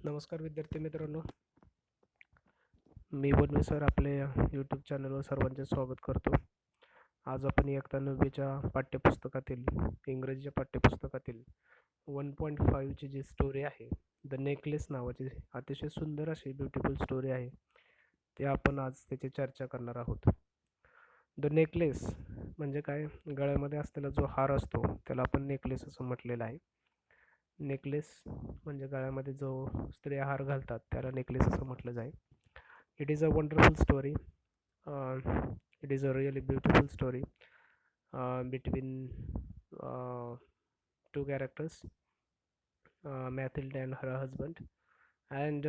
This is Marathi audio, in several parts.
नमस्कार विद्यार्थी मित्रांनो, मी वन्वे सर आपल्या यूट्यूब चॅनलवर सर्वांचे स्वागत करतो. आज आपण इयत्ता 9वीच्या पाठ्यपुस्तकातील इंग्रजीच्या पाठ्यपुस्तकातील 1.5ची जी स्टोरी आहे, द नेकलेस नावाची अतिशय सुंदर अशी ब्युटिफुल स्टोरी आहे, ते आपण आज त्याची चर्चा करणार आहोत. द नेकलेस म्हणजे काय? गळ्यामध्ये असलेला जो हार असतो त्याला आपण नेकलेस असं म्हटलेलं आहे. नेकलेस म्हणजे गळ्यामध्ये जो स्त्रिया हार घालतात त्याला नेकलेस असं म्हटलं जाईल. It is a wonderful story. It is a really beautiful story between two characters, Mathilde and her husband, and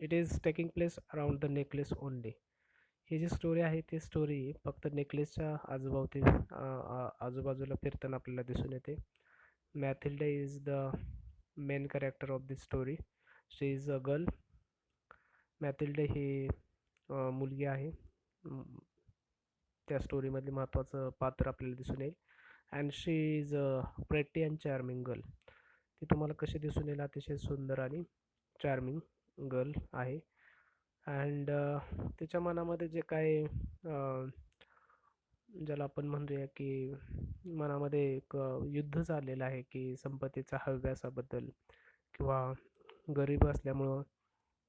it is taking place around the necklace only. ही जी स्टोरी आहे ती स्टोरी फक्त नेकलेसच्या आजूबावती आजूबाजूला फिरताना आपल्याला दिसून येते. Mathilda is the main character of this story. She is a girl. Mathilda ही मुलगी आहे. त्या स्टोरीमधले महत्त्वाचं पात्र आपल्याला दिसून येईल. And she is a pretty and charming girl. ती तुम्हाला कशी दिसून येईल? अतिशय सुंदर आणि चार्मिंग गर्ल आहे. अँड तिच्या मनामध्ये जे काय ज्याला आपण म्हणूया की मनामध्ये एक युद्ध चाललेलं आहे की संपत्तीच्या हव्यासाबद्दल, किंवा गरीब असल्यामुळं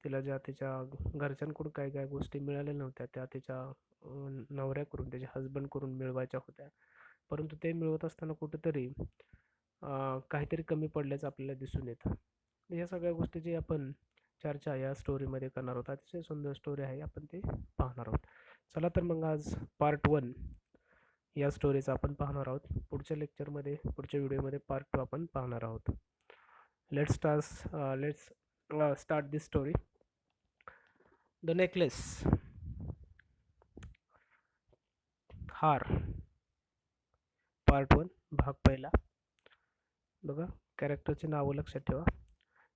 तिला ज्या तिच्या घरच्यांकडून काय काय गोष्टी मिळाल्या नव्हत्या त्या तिच्या नवऱ्याकडून, त्याच्या हजबंडकडून मिळवायच्या होत्या. परंतु ते मिळवत असताना कुठेतरी काहीतरी कमी पडल्याचं आपल्याला दिसून येतं. या सगळ्या गोष्टीची आपण चर्चा या स्टोरीमध्ये करणार आहोत. अतिशय सुंदर स्टोरी आहे, आपण ते पाहणार आहोत. चला तर मग आज पार्ट 1 या स्टोरीचा आपण पाहणार आहोत. पुढच्या लेक्चरमध्ये, पुढच्या व्हिडिओमध्ये पार्ट 2 आपण पाहणार आहोत. Let's start this story. The necklace. हार पार्ट 1 भाग पहिला. बघा, कॅरेक्टरची नावं लक्षात ठेवा.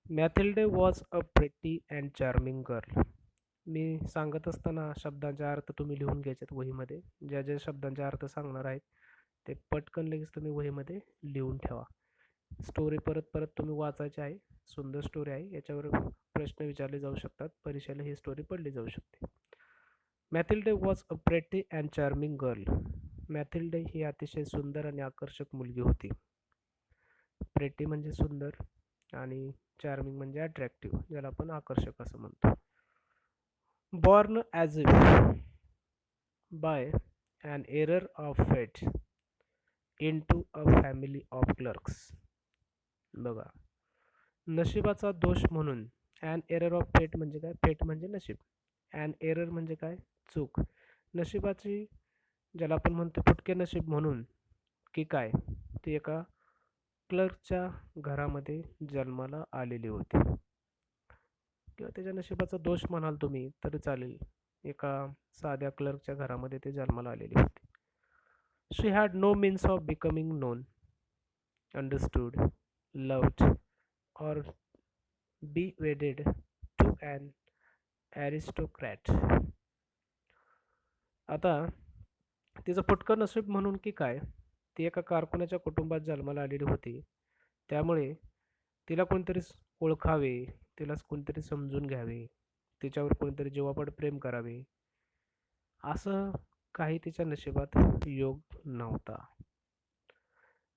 Mathilde was a pretty and charming girl. मी सांगत असताना शब्दांचे अर्थ तुम्ही लिहून घ्यायचेत वहीमध्ये. ज्या ज्या शब्दांचे अर्थ सांगणार आहेत ते पटकन लगेच तुम्ही वहीमध्ये लिहून ठेवा. स्टोरी परत परत तुम्ही वाचायची आहे. सुंदर स्टोरी आहे, याच्यावर प्रश्न विचारले जाऊ शकतात. परीक्षेला ही स्टोरी पडली जाऊ शकते. Mathilde was a pretty and charming girl. Mathilde ही अतिशय सुंदर आणि आकर्षक मुलगी होती. प्रेटी म्हणजे सुंदर आणि चार्मिंग म्हणजे अट्रॅक्टिव्ह, ज्याला आपण आकर्षक असं म्हणतो. Born as if bye an error of fate into a family of clerks. बघा, नशिबाचा दोष म्हणून. अँड एरर ऑफ फेट म्हणजे काय? फेट म्हणजे नशीब. अँड एरर म्हणजे काय? चूक. नशिबाची, ज्याला आपण म्हणतो फुटके नशीब म्हणून, की काय, ती एका क्लर्कच्या घरामध्ये जन्माला आलेली होती, किंवा त्याच्या नशिबाचा दोष म्हणाल तुम्ही तरी चालेल. एका साध्या क्लर्कच्या घरामध्ये ते जन्माला आलेली होती. She had no means of becoming known, understood, loved or be wedded to an aristocrat. आता तिचं फुटकं नशीब म्हणून की काय, ती एका कारकुनाच्या कुटुंबात जन्माला आलेली होती. त्यामुळे तिला कोणतरी ओळखावे, तिला कोणतरी समजून घ्यावे, तिच्यावर कोणतरी जीवापाड प्रेम करावे, असं काही तिच्या नशिबात योग नव्हता.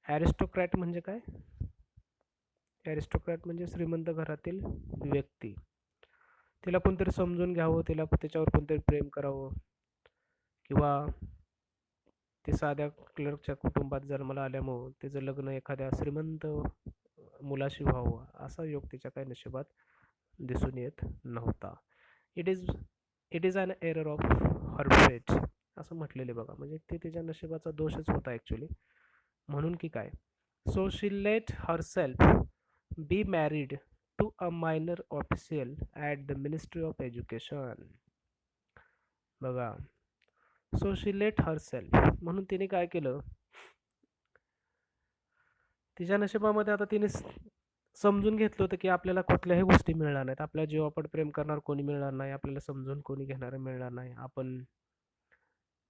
ॲरिस्टोक्रॅट म्हणजे काय? ॲरिस्टोक्रॅट म्हणजे श्रीमंत घरातील व्यक्ती. तिला कोणतरी समजून घ्यावं, तिला त्याच्यावर कोणतरी प्रेम करावं, किंवा ती साध्या क्लर्कच्या कुटुंबात जन्माला आल्यामुळं तिचं लग्न एखाद्या श्रीमंत मुलाशी व्हावं, असा योग तिच्या काही नशिबात दिसून येत नव्हता. It is an error of her fate असं म्हटलेले बघा. म्हणजे ते तिच्या नशिबाचा दोषच होता ॲक्च्युली. म्हणून की काय, so she let herself be married to a minor official at the ministry of education. बघा, सो शी लेट हरसेल्फ म्हणून तिने काय केलं, तिच्या नशिबामध्ये आता तिने समजून घेतलं होतं की आपल्याला कुठल्याही गोष्टी मिळणार नाहीत, आपल्या जीवापड प्रेम करणार कोणी मिळणार नाही, आपल्याला समजून कोणी घेणारं मिळणार नाही. आपण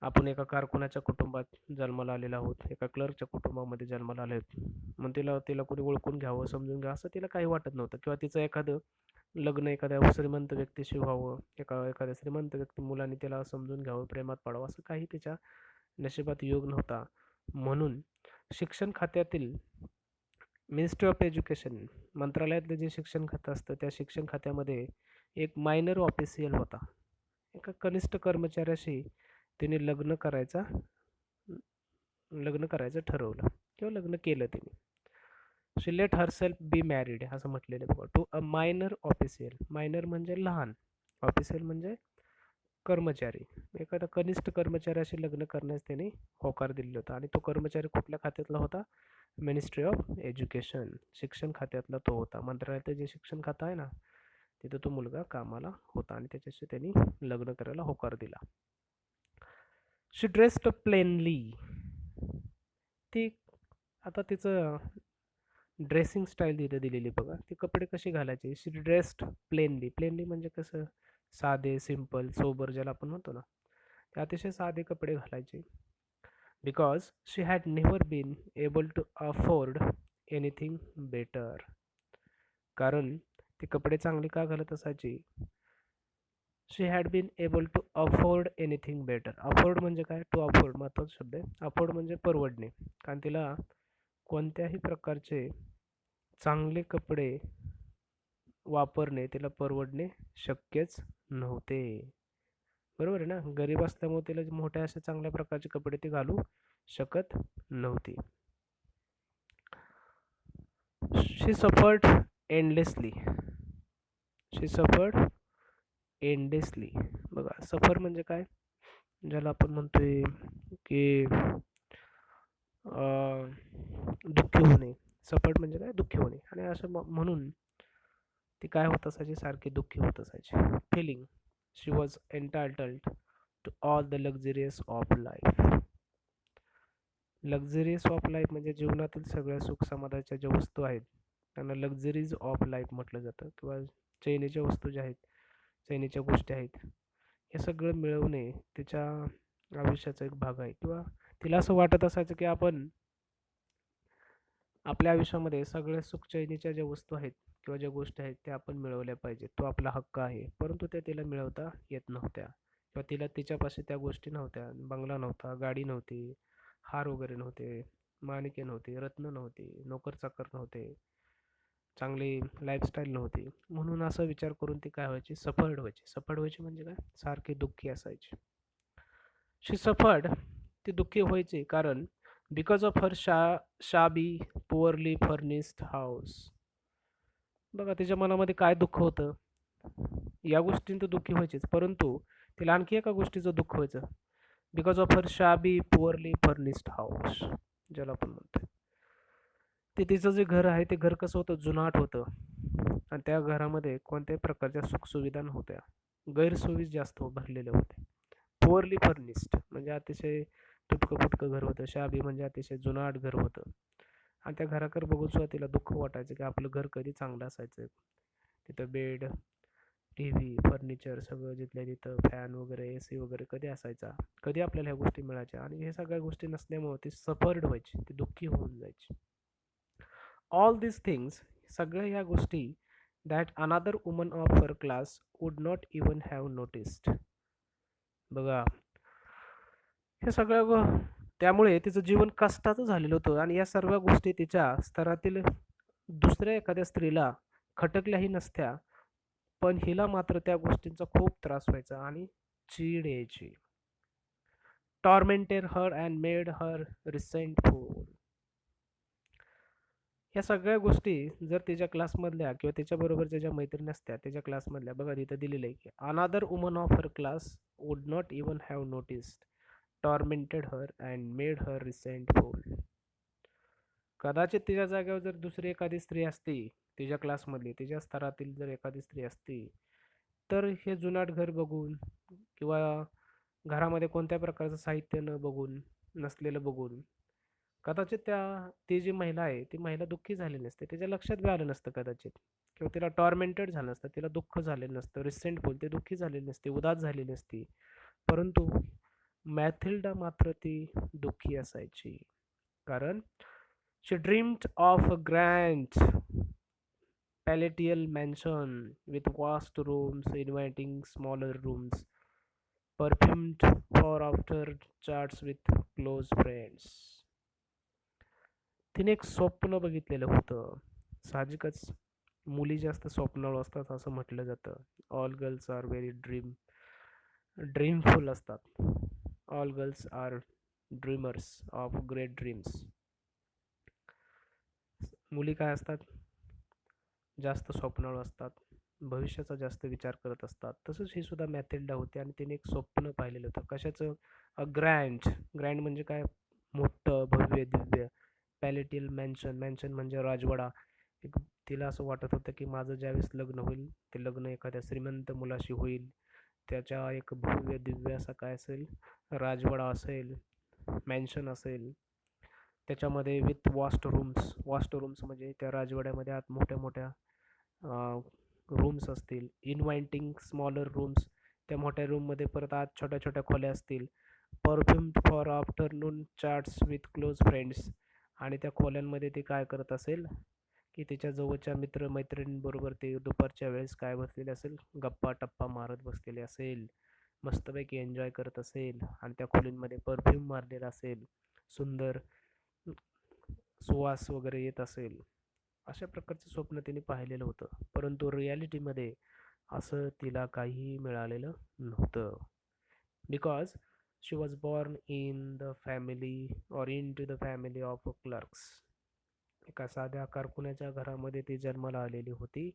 आपण एका कारकुनाच्या कुटुंबात जन्माला आलेलो आहोत, एका क्लर्कच्या कुटुंबामध्ये जन्माला आले आहोत. मग तिला तिला कोणी ओळखून घ्यावं, समजून घ्यावं असं तिला काही वाटत नव्हतं, किंवा तिचं एखादं लग्न एखाद्या श्रीमंत व्यक्तीशी व्हावं, एखाद्या श्रीमंत व्यक्ती मुलाने त्याला समजून घ्यावं, प्रेमात पडावं, असं काही तिच्या नशिबात योग नव्हता. म्हणून शिक्षण खात्यातील मिनिस्ट्री ऑफ एज्युकेशन मंत्रालयातलं जे शिक्षण खातं असतं, त्या शिक्षण खात्यामध्ये एक मायनर ऑफिशियल होता. एका कनिष्ठ कर्मचाऱ्याशी तिने लग्न करायचं ठरवलं किंवा लग्न केलं तिने. She let herself be married असं म्हटलेलं बघा, to a minor official. Minor म्हणजे लहान, ऑफिशियल म्हणजे कर्मचारी. एखादा कनिष्ठ कर्मचाऱ्याशी लग्न करण्यास त्याने होकार दिलेला होता, आणि तो कर्मचारी कुठल्या खात्यातला होता? मिनिस्ट्री ऑफ एज्युकेशन, शिक्षण खात्यातला तो होता. मंत्रालयात जे शिक्षण खातं आहे ना, तिथं तो मुलगा कामाला होता आणि त्याच्याशी त्यांनी लग्न करायला होकार दिला. शी ड्रेस्ड प्लेनली. ती आता तिचं ड्रेसिंग स्टाईल तिथे दिलेली बघा, ती कपडे कसे घालायचे. शी ड्रेस्ड प्लेनली. प्लेनली म्हणजे कसं, साधे, सिंपल, सोबर ज्याला आपण म्हणतो ना, ते अतिशय साधे कपडे घालायचे. Because she had never been able to afford anything better. कारण ती कपडे चांगली का घालत असायची? She had been able to afford anything better. Afford म्हणजे काय? टू अफोर्ड महत्वाचा शब्द आहे. अफोर्ड म्हणजे परवडणे. कारण तिला कोणत्याही प्रकारचे चांगले कपडे वापरणे तिला परवडणे शक्यच नव्हते. बरोबर आहे ना, गरीब असल्यामुळे तिला मोठ्या अशा चांगल्या प्रकारचे कपडे ती घालू शकत नव्हती. शी सफर्ड एंडलेसली. शी सफर्ड एंडलेसली. बघा, सफर म्हणजे काय, ज्याला आपण म्हणतोय की दुःखी होणे. सफर्ड म्हणजे काय, दुःखी होणे. आणि असं म्हणून ती काय होत असायची, सारखी दुःखी होत असायची. Feeling she was entitled to all the luxurious of life. Luxurious of life म्हणजे जीवनातील सगळ्या सुख समाधानाच्या ज्या वस्तू आहेत त्यांना लक्झरीज ऑफ लाईफ म्हटलं जातं, किंवा चैनीच्या वस्तू ज्या आहेत, चैनीच्या गोष्टी आहेत, हे सगळं मिळवणे तिच्या आयुष्याचा एक भाग आहे. किंवा तिला असं वाटत असायचं की आपण आपल्या आयुष्यामध्ये सगळ्या सुख चैनीच्या ज्या वस्तू आहेत किंवा ज्या गोष्टी आहेत त्या आपण मिळवल्या पाहिजेत, तो आपला हक्क आहे. परंतु त्या तिला मिळवता येत नव्हत्या, किंवा तिला तिच्यापाशी त्या गोष्टी नव्हत्या. बंगला नव्हता, गाडी नव्हती, हार वगैरे नव्हते, माणिके नव्हती, रत्न नव्हती, नोकर चाकर नव्हते, चांगली लाईफस्टाईल नव्हती. म्हणून असा विचार करून ती काय व्हायची, सफर्ड व्हायची. सफर्ड व्हायची म्हणजे काय, सारखी दुःखी असायची. शी सफर्ड, ती दुःखी व्हायची कारण because of her shabby poorly furnished house. बघा, तिच्या मनामध्ये काय दुःख होतं, या गोष्टींचं दुःखी व्हायचीच, परंतु तिला आणखी एका गोष्टीचं दुःख व्हायचं. Because of her shabby poorly furnished house, ज्याला आपण म्हणतोय, ते तिचं जे घर आहे ते घर कसं होतं, जुनाट होतं, आणि त्या घरामध्ये कोणत्याही प्रकारच्या सुखसुविधा नव्हत्या, गैरसोयी जास्त भरलेल्या होत्या. पुअरली फर्निश्ड म्हणजे अतिशय तुटकं फुटकं घर होतं. शाबी म्हणजे अतिशय जुनाट घर होतं. आणि त्या घराकडे बघून सुद्धा तिला दुःख वाटायचं की आपलं घर कधी चांगलं असायचं. तिथं बेड, टी व्ही, फर्निचर सगळं जिथल्या तिथं, फॅन वगैरे, ए सी वगैरे कधी असायचा, कधी आपल्याला ह्या गोष्टी मिळायच्या. आणि हे सगळ्या गोष्टी नसल्यामुळे ती सफर्ड व्हायची, ती दुःखी होऊन जायची. ऑल दिस थिंग्स, सगळ्या ह्या गोष्टी, दॅट अनादर woman of her class would not even have noticed. बघा, हे सगळं त्यामुळे तिचं जीवन कष्टाचं झालेलं होतं, आणि या सर्व गोष्टी तिच्या स्तरातील दुसऱ्या एखाद्या स्त्रीला खटकल्याही नसत्या, पण हिला मात्र त्या गोष्टींचा खूप त्रास व्हायचा आणि चीड यायची. Tormented her and made her resentful. ह्या सगळ्या गोष्टी जर तिच्या क्लासमधल्या किंवा तिच्याबरोबरच्या ज्या मैत्रिणी असत्या त्याच्या क्लासमधल्या, बघा तिथं दिलेलं आहे की another woman of her class would not even have noticed, tormented her and made her resentful. कदाचित तिच्या जागेवर जर दुसरी एखादी स्त्री असती, तिच्या क्लासमधली, तिच्या स्तरातील जर एखादी स्त्री असती, तर हे जुनाट घर बघून किंवा घरामध्ये कोणत्या प्रकारचं साहित्य न बघून, नसलेलं बघून, कदाचित ती जी महिला आहे ती महिला दुःखी झाली नसते, तिच्या लक्षात बी आलं नसतं कदाचित, किंवा तिला टॉर्मेंटेड झालं नसतं, तिला दुःख झालेलं नसतं, रिसेंटफुल, ते दुःखी झालेली नसते, उदास झालेली नसती. परंतु मॅथिल्डा मात्र ती दुःखी असायची. कारण she dreamed of a grand palatial mansion with vast rooms inviting smaller rooms, perfumed for after chats with close friends. तिने एक स्वप्न बघितलेलं होतं. साहजिकच मुली जास्त स्वप्नाळू असतात असं म्हटलं जातं. All girls are very dreamful असतात. All girls are dreamers of great dreams. मुली काय असतात? जास्त स्वप्नाळू असतात. भविष्याचा जास्त विचार करत असतात. तसंच ही सुद्धा मॅथिल्डा होती आणि तिने एक स्वप्न पाहिलेलं होतं. कशाचं? ग्रँड म्हणजे काय? मोठं, भव्य, दिव्य. पॅलेटियल मॅन्शन, मॅन्शन म्हणजे राजवाडा. एक तिला असं वाटत होतं की माझं ज्यावेळेस लग्न होईल ते लग्न एखाद्या श्रीमंत मुलाशी होईल. त्याच्या एक भव्य दिव्य असा काय असेल? राजवाडा असेल, मॅन्शन असेल. त्याच्यामध्ये विथ वास्ट रूम्स म्हणजे त्या राजवाड्यामध्ये आत मोठ्या मोठ्या रूम्स असतील. इन्व्हायटिंग स्मॉलर रूम्स, त्या मोठ्या रूममध्ये परत आत छोट्या छोट्या खोल्या असतील. Perfumed for afternoon chats with close friends, आणि त्या खोल्यांमध्ये ते काय करत असेल की त्याच्या जवळच्या मित्रमैत्रिणींबरोबर ते दुपारच्या वेळेस काय बसलेले असेल, गप्पा टप्पा मारत बसलेले असेल, मस्तपैकी एन्जॉय करत असेल आणि त्या खोलींमध्ये परफ्यूम मारलेला असेल, सुंदर सुवास वगैरे येत असेल. अशा प्रकारचं स्वप्न तिने पाहिलेलं होतं. परंतु रियालिटीमध्ये असं तिला काहीही मिळालेलं नव्हतं. Because she was born in the family or into the family of clerks. एका साध्या कारकुनाच्या घरामध्ये ती जन्माला आलेली होती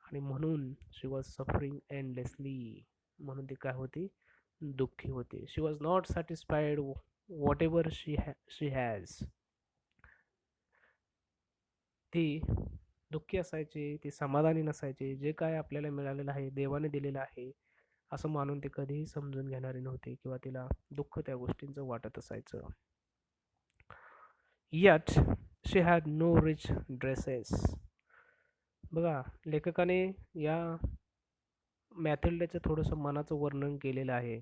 आणि म्हणून शी वॉज सफरिंग एंडलेसली. म्हणून ती काय होती? दुःखी होती. She was not satisfied whatever she has. ती दुःखी असायची, ती समाधानी नसायची. जे काय आपल्याला मिळालेलं आहे, देवाने दिलेलं आहे असं मानून ती कधीही समजून घेणारी नव्हती किंवा तिला दुःख त्या गोष्टींचं वाटत असायचं. Yet she had no rich dresses. बघा, लेखकाने या मॅथिल्डाचं थोडंसं मनाचं वर्णन केलेलं आहे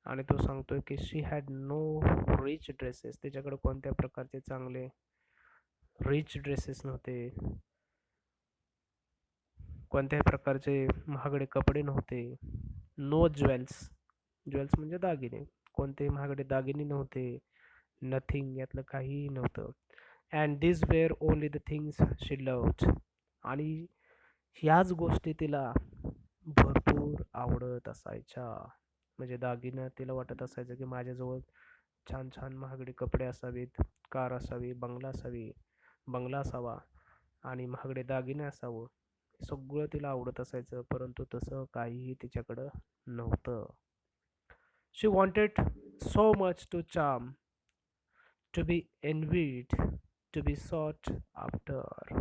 आणि तो सांगतोय की शी हॅड नो रिच ड्रेसेस. त्याच्याकडे कोणत्या प्रकारचे चांगले रिच ड्रेसेस नव्हते, कोणत्याही प्रकारचे महागडे कपडे नव्हते. नो ज्वेल्स, ज्वेल्स म्हणजे दागिने, कोणतेही महागडे दागिने नव्हते. नथिंग, यातलं काहीही नव्हतं. And this were only the things she loved. आणि ह्याच गोष्टी तिला भरपूर आवडत असायच्या. म्हणजे दागिनं तिला वाटत असायचं की माझ्याजवळ छान छान महागडे कपडे असावेत, कार असावी, बंगला असावा आणि महागडे दागिने असावं. सगळं तिला आवडत असायचं, परंतु तसं काहीही तिच्याकडं नव्हतं. She wanted so much to charm, to be envied, to be sought after.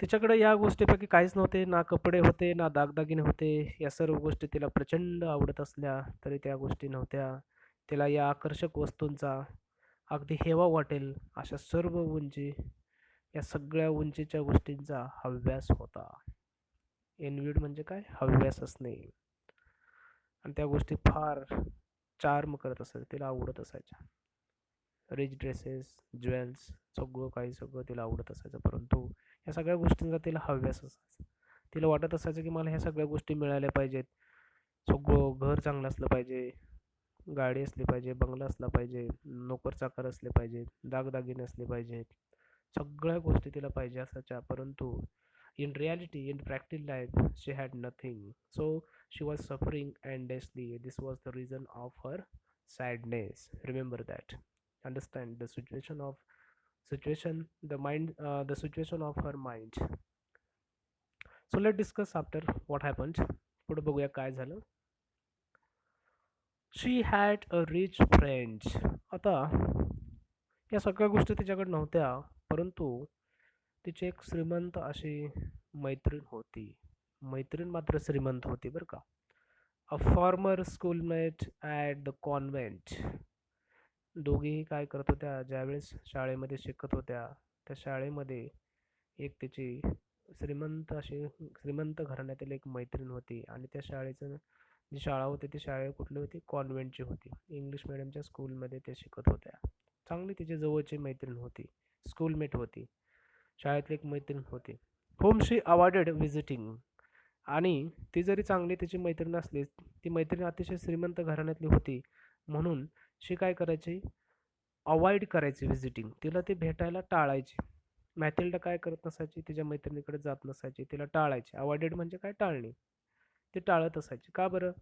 तिच्याकडे या गोष्टीपैकी काहीच नव्हते. ना कपडे होते, ना दागदागिने होते. या सर्व गोष्टी तिला प्रचंड आवडत असल्या तरी त्या गोष्टी नव्हत्या. तिला या आकर्षक वस्तूंचा अगदी हेवा वाटेल अशा सर्व उंची, या सगळ्या उंचीच्या गोष्टींचा हव्यास होता. एनविड म्हणजे काय? हव्यास असणे. आणि त्या गोष्टी फार चार्म करत असायच्या, तिला आवडत असायच्या. रिच ड्रेसेस, ज्वेल्स, सगळं तिला आवडत असायचं. परंतु या सगळ्या गोष्टींचा तिला हव्यास असायचा. तिला वाटत असायचं की मला ह्या सगळ्या गोष्टी मिळाल्या पाहिजेत. सगळं घर चांगलं असलं पाहिजे, गाडी असली पाहिजे, बंगला असला पाहिजे, नोकर चाकर असले पाहिजेत, दागदागिने असले पाहिजेत. सगळ्या गोष्टी तिला पाहिजे असायच्या. परंतु in reality, in practical life, she had nothing. So she was suffering endlessly. This was the reason of her sadness. Remember that. Understand the situation of her mind. So let's discuss after what happened. पुढे बघूया काय झालं. शी हॅड अ रिच फ्रेंड. आता या सगळ्या गोष्टी तिच्याकडे नव्हत्या, परंतु तिची एक श्रीमंत अशी मैत्रीण होती. मैत्रीण मात्र श्रीमंत होती बरं का. A former schoolmate at the convent. दोघीही काय करत होत्या, ज्यावेळेस शाळेमध्ये शिकत होत्या त्या शाळेमध्ये एक तिची श्रीमंत घराण्यातील एक मैत्रीण होती. आणि त्या शाळेचं जी शाळा होती ती शाळा कुठली होती? कॉन्व्हेंटची होती. इंग्लिश मिडियमच्या स्कूलमध्ये ते शिकत होत्या. चांगली तिची जवळची मैत्रीण होती, स्कूलमेट होती. शाळेतली एक मैत्रीण होती. होम शी अवॉइडेड व्हिजिटिंग. आणि ती जरी चांगली तिची मैत्रीण असली, ती मैत्रीण अतिशय श्रीमंत घराण्यातली होती, म्हणून शी काय करायची, अवॉइड करायची व्हिजिटिंग, तिला ती भेटायला टाळायची. मॅथिल्डा काय करत नसायची, तिच्या मैत्रिणीकडे जात नसायची, तिला टाळायची. अवॉइडेड म्हणजे काय, टाळणे. ती टाळत असायची. का बरं?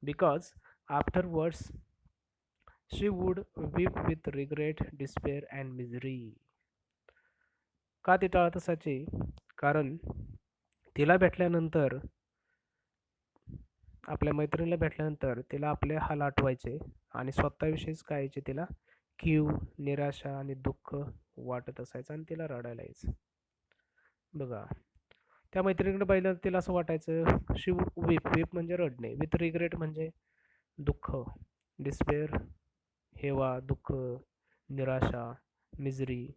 Because afterwards she would weep with regret, despair and misery. का ती टाळत असायची? कारण तिला भेटल्यानंतर, आपल्या मैत्रिणीला भेटल्यानंतर तिला आपले हाल आठवायचे आणि स्वतःविषयीच काय यायचे तिला, कीव, निराशा आणि दुःख वाटत असायचं आणि तिला रडायला यायचं. बघा, त्या मैत्रिणीकडे पाहिलं तिला असं वाटायचं, शी वूड वीप, वीप म्हणजे रडणे, विथ रिग्रेट म्हणजे दुःख, डिस्पेअर हेवा, दुःख, निराशा, मिजरी,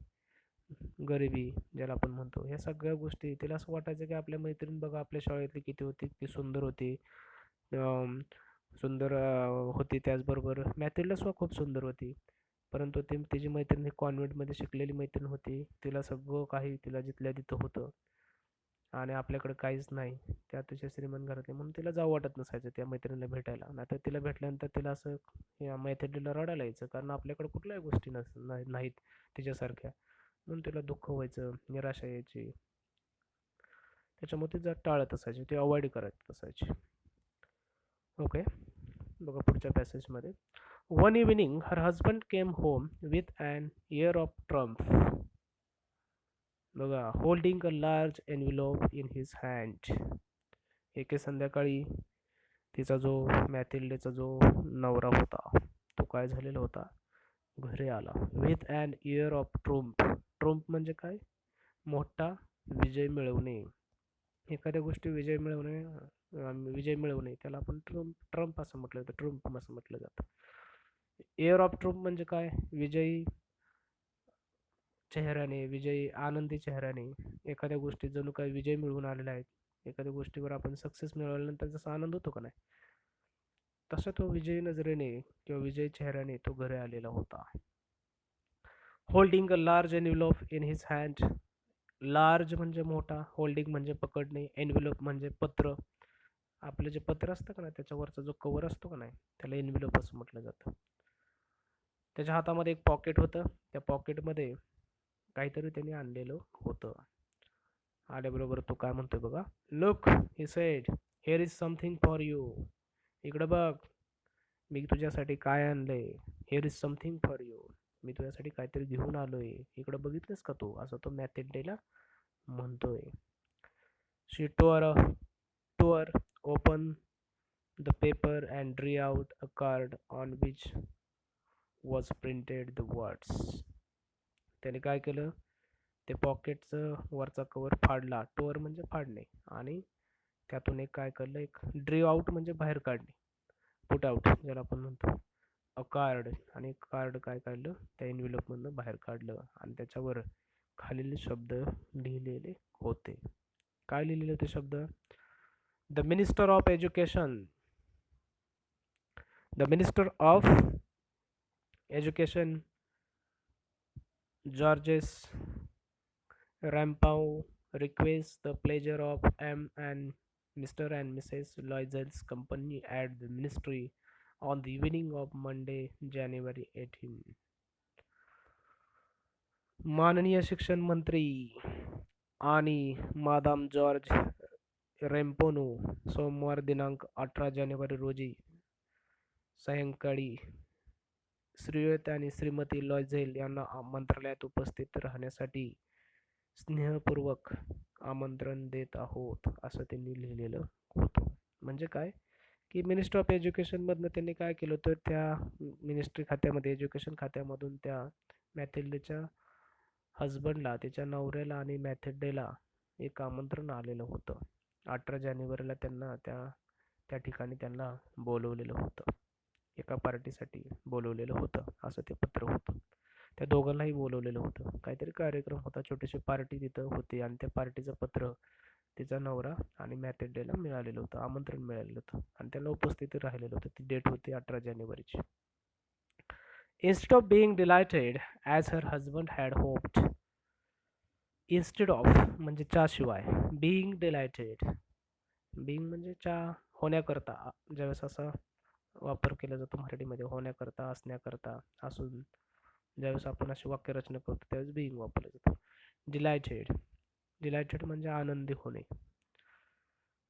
गरिबी ज्याला आपण म्हणतो, ह्या सगळ्या गोष्टी तिला असं वाटायचं की आपल्या मैत्रीण बघा आपल्या शाळेतली किती होती, किती सुंदर होती, अं, सुंदर होती. त्याचबरोबर मॅथिल्डा सुद्धा खूप सुंदर होती, परंतु ती तिची मैत्रीण ही कॉन्व्हेंटमध्ये शिकलेली मैत्रीण होती. तिला सगळं काही तिला जिथल्या तिथं होतं आणि आपल्याकडे काहीच नाही. त्या अतिशय श्रीमंत घरातली, म्हणून तिला जावं वाटत नसायचं त्या मैत्रिणीला भेटायला. नाहीतर तिला भेटल्यानंतर तिला असं या मैत्रिणीला रडायला यायचं, कारण आपल्याकडे कुठल्याही गोष्टी नाहीत तिच्यासारख्या. म्हणून तिला दुःख व्हायचं, निराशा यायची. त्याच्यामुळे ती जर टाळत असायची, ती अवॉइड करत असायची. ओके, बघा पुढच्या पॅसेजमध्ये. One evening her husband came home with an air of triumph. बघा, holding a large envelope in his hand. एके संध्याकाळी तिचा जो मॅथिल्डेचा जो नवरा होता, तो काय झालेला होता, घरी आला. With an air of triumph. Triumph म्हणजे काय, मोठा विजय मिळवणे. एखाद्या गोष्टी विजय मिळवणे त्याला आपण ट्रम्प असं म्हटलं जातं, ट्रुम्प असं म्हटलं जातं. एअर ऑफ ट्रुम्प म्हणजे काय, विजयी चेहऱ्याने, विजयी आनंदी चेहऱ्याने, एखाद्या गोष्टीत जणू काही विजय मिळवून आलेला आहे. एखाद्या गोष्टीवर आपण सक्सेस मिळवल्यानंतर जसा आनंद होतो का नाही, तसा तो विजयी नजरेने किंवा विजयी चेहऱ्याने तो घरी आलेला होता. Holding a large envelope in his hand. Large म्हणजे मोठा, होल्डिंग म्हणजे पकडणे, एनव्हलप म्हणजे पत्र. आपलं जे पत्र असतं का नाही, त्याच्यावरचा जो कवर असतो का नाही, त्याला एनव्हलप असं म्हटलं जातं. त्याच्या हातामध्ये एक पॉकेट होतं, त्या पॉकेटमध्ये काहीतरी त्यांनी आणलेलं होतं. आल्याबरोबर तो काय म्हणतोय बघा, look he said, here is something for you. इकडं बघ, मी तुझ्यासाठी काय आणलंय. Here is something for you, मी तुझ्यासाठी काहीतरी घेऊन आलोय, इकडं बघितलंस का तू, असं तो मॅथिल्डेला म्हणतोय. She tore open the paper and drew out a card on which was printed the words. त्याने काय केलं, ते पॉकेटचं वरचा कवर फाडला. टोअर म्हणजे फाडणे, आणि त्यातून एक काय केलं, एक ड्रीव आउट म्हणजे बाहेर काढणे, पुट आउट ज्याला आपण म्हणतो, अ कार्ड. आणि कार्ड काय काढलं, त्या एनव्हलपमधनं बाहेर काढलं आणि त्याच्यावर खालील शब्द लिहिलेले होते. काय लिहिलेले होते शब्द, the minister of education, the minister of education Georges Rampaud requests the pleasure of Mr. and Mrs. Loisel's company at the ministry on the evening of Monday, January 18. माननीय शिक्षण मंत्री आणि मादाम जॉर्ज रेम्पोनो सोमवार दिनांक 18 जानेवारी रोजी सायंकाळी श्रीयुत आणि श्रीमती लॉयझेल यांना मंत्रालयात उपस्थित राहण्यासाठी स्नेहपूर्वक आमंत्रण देत आहोत, असं त्यांनी लिहिलेलं होतं. म्हणजे काय, की मिनिस्टर ऑफ एज्युकेशनमधनं त्यांनी काय केलं होतं, त्या मिनिस्ट्री खात्यामध्ये, एज्युकेशन खात्यामधून त्या मॅथिल्डेच्या हजबंडला, त्याच्या नवऱ्याला आणि मॅथिल्डेला एक आमंत्रण आलेलं होतं. 18 जानेवारीला त्यांना त्या ठिकाणी त्यांना बोलवलेलं होतं, एका पार्टीसाठी बोलवलेलं होतं, असं ते पत्र होतं. त्या दोघांनाही बोलवलेलं होतं, काहीतरी कार्यक्रम होता, छोटीशी पार्टी तिथं होती, आणि त्या पार्टीचं पत्र तिचा नवरा आणि मॅथिल्डेला मिळालेलं होतं, आमंत्रण मिळालेलं होतं, आणि त्याला उपस्थित राहिलेलं होतं. ती डेट होती 18 जानेवारीची. Instead of being delighted as her husband had hoped, instead of म्हणजे च्या शिवाय, बीइंग डिलायटेड, बीइंग म्हणजे च्या होण्याकरता, ज्यावेळेस असा वापर केला जातो मराठीमध्ये, होण्याकरता, असण्याकरता, असून ज्यावेळेस आपण अशी वाक्यरचना करतो त्यावेळेस बीइंग वापरलं जातं. डिलायटेड, डिलायटेड म्हणजे आनंदी होणे.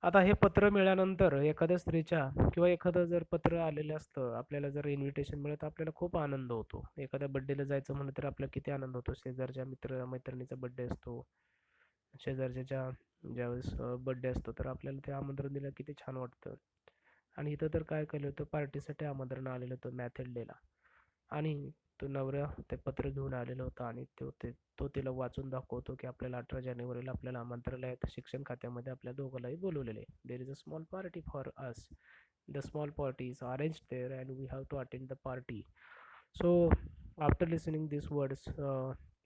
आता हे पत्र मिळाल्यानंतर एखाद्या स्त्रीच्या किंवा एखादं जर पत्र आलेलं असतं, आपल्याला जर इन्व्हिटेशन मिळत, आपल्याला खूप आनंद होतो. एखाद्या बड्डेला जायचं म्हणलं तर आपल्याला किती आनंद होतो. शेजारच्या मित्र मैत्रिणीचा बड्डे असतो, शेजारच्याच्या ज्यावेळेस बड्डे असतो, तर आपल्याला ते आमंत्रण दिलं किती छान वाटतं. आणि इथं तर काय केलं होतं, पार्टीसाठी आमंत्रण आलेलं होतं मॅथेल्डेला, आणि तो नवरा ते पत्र घेऊन आलेला होता, आणि तो तिला वाचून दाखवतो की आपल्याला 18 जानेवारीला आपल्याला आमंत्रण आहे, शिक्षण खात्यामध्ये आपल्या दोघांनाही बोलवलेले. There is a small party for us. The small party is arrange there and we have to attend the party. So after listening this words,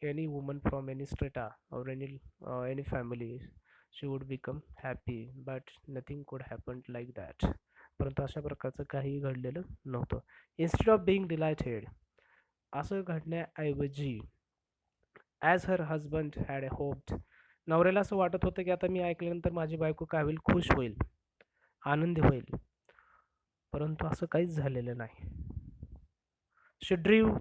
any woman from any strata or any family, she would become happy, but nothing could happen like that. परंतु अशा प्रकारचं काहीही घडलेलं नव्हतं. इन्स्टेड ऑफ बिंग डिलायटेड, असं घडण्याऐवजी, as her husband had hoped, नवऱ्याला असं वाटत होतं की आता मी ऐकल्यानंतर माझी बायको काय होईल, खुश होईल, आनंदी होईल, परंतु असं काहीच झालेलं नाही. शी ड्रीव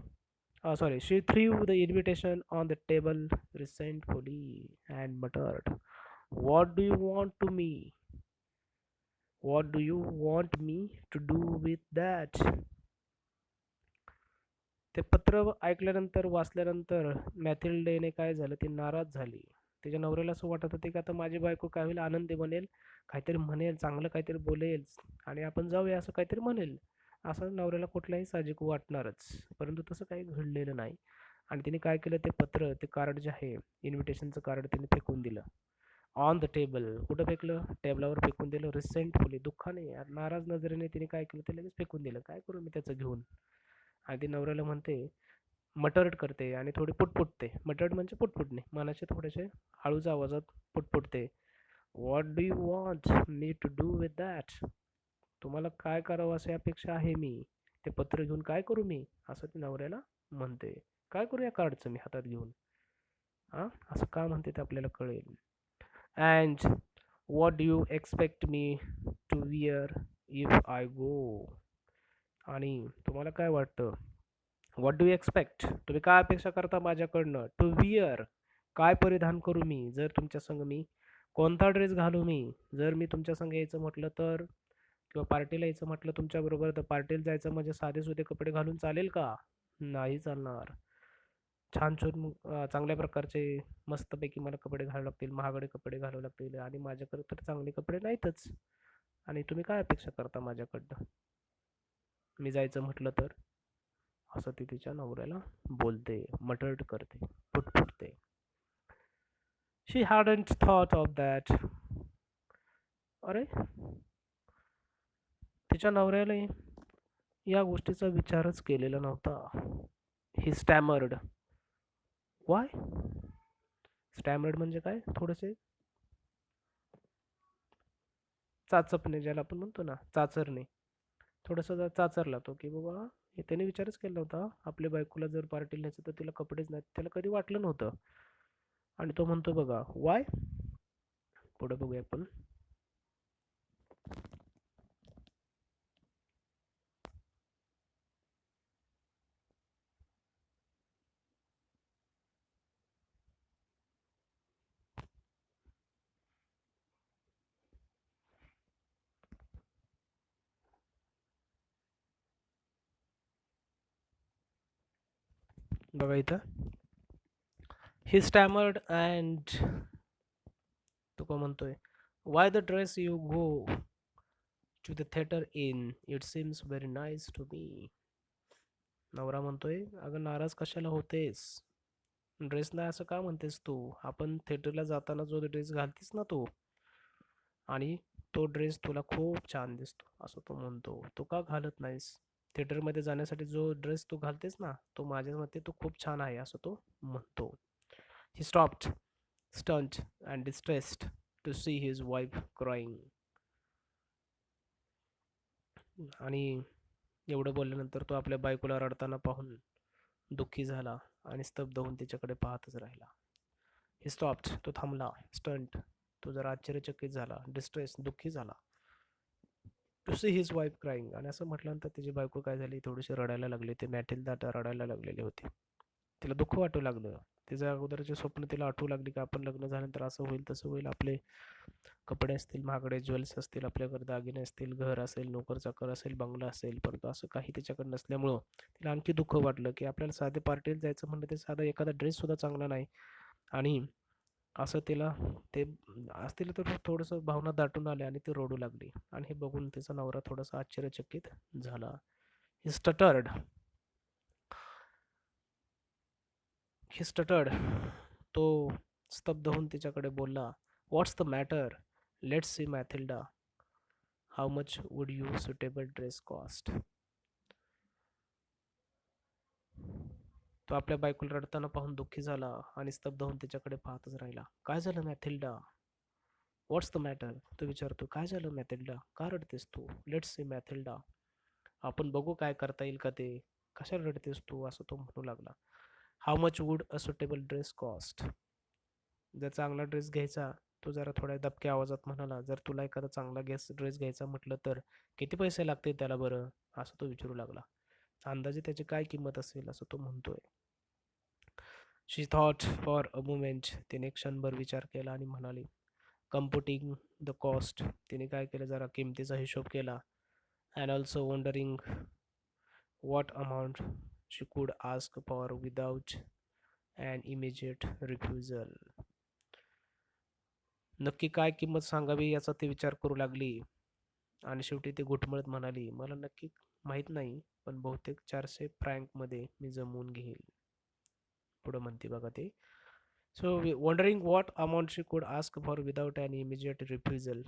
she threw the invitation on the table resentfully and muttered, "What do you want to me? What do you want me to do with that?" ते पत्र ऐकल्यानंतर, वाचल्यानंतर मॅथिल्डेने काय झालं, ती नाराज झाली. तिच्या नवऱ्याला असं वाटत होते की आता माझी बायको काय होईल, आनंदी बनेल, काहीतरी म्हणेल, चांगलं काहीतरी बोलेल, आणि आपण जाऊया असं काहीतरी म्हणेल. असं नवऱ्याला कुठल्याही साहजिक वाटणारच. परंतु तसं काही घडलेलं नाही. आणि तिने काय केलं, ते पत्र, ते कार्ड जे आहे, इन्व्हिटेशनचं कार्ड, तिने फेकून दिलं. ऑन द टेबल, कुठं फेकलं, टेबलावर फेकून दिलं. रिसेंटफुली, दुःखाने, नाराज नजरेने तिने काय केलं, ते लगेच फेकून दिलं. काय करू मी त्याचं घेऊन. आणि ती नवऱ्याला म्हणते, मटर्ड करते आणि थोडी पुटपुटते. मटर्ड म्हणजे पुटपुटणे, मनाचे थोडेसे हळूच आवाजात पुटपुटते. What do you want me to do with that? तुम्हाला काय करावं अशी अपेक्षा आहे मी? ते पत्र घेऊन काय करू मी? असं ती नवऱ्याला म्हणते. काय करू या कार्डचं मी हातात घेऊन? हां, असं का म्हणते ते आपल्याला कळेल. And what do you expect me to wear if I go? आणि तुम्हाला काय वाटतं, व्हॉट डू यू एक्सपेक्ट, तुम्ही काय अपेक्षा करता माझ्याकडनं, टू विअर, काय परिधान करू मी, जर तुमच्या संग मी, कोणता ड्रेस घालू मी, जर मी तुमच्या संग यायचं म्हटलं तर, किंवा पार्टीला यायचं म्हटलं तुमच्याबरोबर, तर पार्टीला जायचं म्हणजे साधे सुधे कपडे घालून चालेल का? नाही चालणार. छान छान चांगल्या प्रकारचे मस्तपैकी मला कपडे घालावे लागतील, महागडे कपडे घालावे लागतील, आणि माझ्याकडे तर चांगले कपडे नाहीतच. आणि तुम्ही काय अपेक्षा करता माझ्याकडनं, मी जायचं म्हटलं तर? असं ती तिच्या नवऱ्याला बोलते, मटर्ड करते, पुटपुटते. शी हॅडंट थॉट ऑफ दॅट. अरे, तिच्या नवऱ्याला या गोष्टीचा विचारच केलेला नव्हता. ही स्टॅमर्ड. वाय? स्टॅमर्ड म्हणजे काय, थोडेसे चाचपणे, ज्याला आपण म्हणतो ना, चाचरणे, थोडासा चाचरला तो, की बाबा त्याने विचारच केला नव्हता, आपल्या बायकोला जर पार्टीला न्यायचं तर तिला कपडेच नाहीत, त्याला कधी वाटलं नव्हतं. आणि तो म्हणतो बघा, वाय. पुढे बघूया आपण. बघा इथं, ही स्टॅमर्ड अँड, तो का म्हणतोय, why the dress you go to the theatre in, it seems very nice to me. नवरा म्हणतोय, अगं नाराज कशाला होतेस, ड्रेस नाही असं का म्हणतेस तू, आपण थिएटरला जाताना जो ड्रेस घालतीस ना तू, आणि तो ड्रेस तुला खूप छान दिसतो, असं तो म्हणतो. तो का घालत नाहीस, थिएटरमध्ये जाण्यासाठी जो ड्रेस तू घालतेस ना, तो माझ्या मते तो खूप छान आहे, असं तो म्हणतो. He stopped, stunned and distressed to see his wife crying. आणि एवढं बोलल्यानंतर तो आपल्या बायकोला रडताना पाहून दुःखी झाला आणि स्तब्ध होऊन तिच्याकडे पाहतच राहिला. ही स्टॉप्ड, तो थांबला. स्टंट, तो जरा आश्चर्यचकित झाला. डिस्ट्रेस, दुःखी झाला. To see his wife crying, आणि असं म्हटल्यानंतर त्याची बायको काय झाली, थोडीशी रडायला लागली. ते मॅथिल्डा रडायला लागलेली होती. तिला दुःख वाटू लागलं. तिचं अगोदरचे स्वप्न तिला आठवू लागली की आपण लग्न झाल्यानंतर असं होईल तसं होईल. आपले कपडे असतील, महागडे ज्वेल्स असतील, आपल्याकडे दागिने असतील, घर असेल, नोकर चाकर असेल, बंगला असेल, परंतु असं काही तिच्याकडे नसल्यामुळं तिला आणखी दुःख वाटलं की आपल्याला साधे पार्टीला जायचं म्हणलं ते साधा एखादा ड्रेस सुद्धा चांगला नाही. आणि असं तिला ते आज तिला तर थोडंसं भावना दाटून आल्या आणि ती रडू लागली. आणि हे बघून तिचा नवरा थोडासा आश्चर्यचकित झाला. ही स्टटर्ड, ही स्टटर्ड, तो स्तब्ध होऊन तिच्याकडे बोलला. What's the matter, let's see Mathilda, how much would you suitable dress cost. तो आपल्या बायकोला रडताना पाहून दुःखी झाला आणि स्तब्ध होऊन तिच्याकडे पाहतच राहिला. काय झालं मॅथिल्डा, व्हॉट्स द मॅटर, तो विचारतो. काय झालं मॅथिल्डा, का रडतेस तू? लेट्स सी मॅथिल्डा, आपण बघू काय करता येईल का ते. कशाला रडतेस तू, असं तो म्हणू लागला. How much would a suitable dress cost, जर चांगला ड्रेस घ्यायचा, तो जरा थोड्या दबक्या आवाजात म्हणाला, जर तुला एखादा चांगला ड्रेस घ्यायचा म्हटलं तर किती पैसे लागतील त्याला बरं, असं तो विचारू लागला. अंदाजे त्याची काय किंमत असेल, असं तो म्हणतोय. शी थॉट फॉर अ मुमेंट, तिने क्षणभर विचार केला आणि म्हणाली. कम्प्युटिंग द कॉस्ट, तिने काय केलं, जरा किमतीचा हिशोब केला. And also wondering what amount she could ask for without an immediate refusal. नक्की काय किंमत सांगावी याचा ती विचार करू लागली. आणि शेवटी ती घुटमळत म्हणाली, मला नक्की माहीत नाही, पण बहुतेक 400 फ्रँकमध्ये मी जमवून घेईल. पुढं म्हणते बघा ते. So wondering what amount she could ask for without an immediate refusal.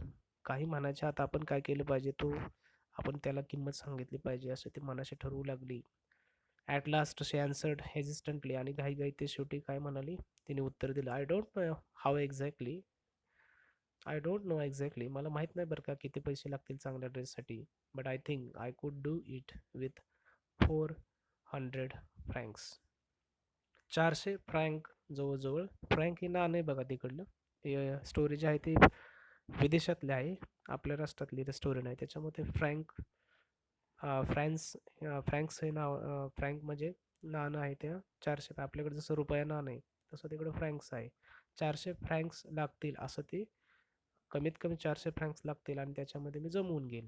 काही म्हणायच्या आत आपण काय केलं पाहिजे, तो आपण त्याला किंमत सांगितली पाहिजे असं ती मनाशी ठरवू लागली. ॲट लास्ट शी अँसर्ड हेजिस्टंटली, आणि घाईघाई ते शेवटी काय म्हणाली, तिने उत्तर दिलं. आय डोंट नो एक्झॅक्टली, मला माहीत नाही बरं का किती पैसे लागतील चांगल्या ड्रेससाठी, but I think I could do it with 400 francs. 400 franc, जवळजवळ, फ्रँक हे नाणं आहे बघा तिकडलं. हे स्टोरी जी आहे ती विदेशातली आहे, आपल्या राष्ट्रातली तर स्टोरी नाही. त्याच्यामध्ये फ्रँक्स, फ्रँक्स हे नाव, फ्रँक म्हणजे नाणं आहे. त्या 400, आपल्याकडे जसं रुपया नाणं आहे तसं तिकडं फ्रँक्स आहे. 400 फ्रँक्स लागतील असं ते, कमीत कमी 400 फ्रँक्स लागतील आणि त्याच्यामध्ये मी जमवून घेईन,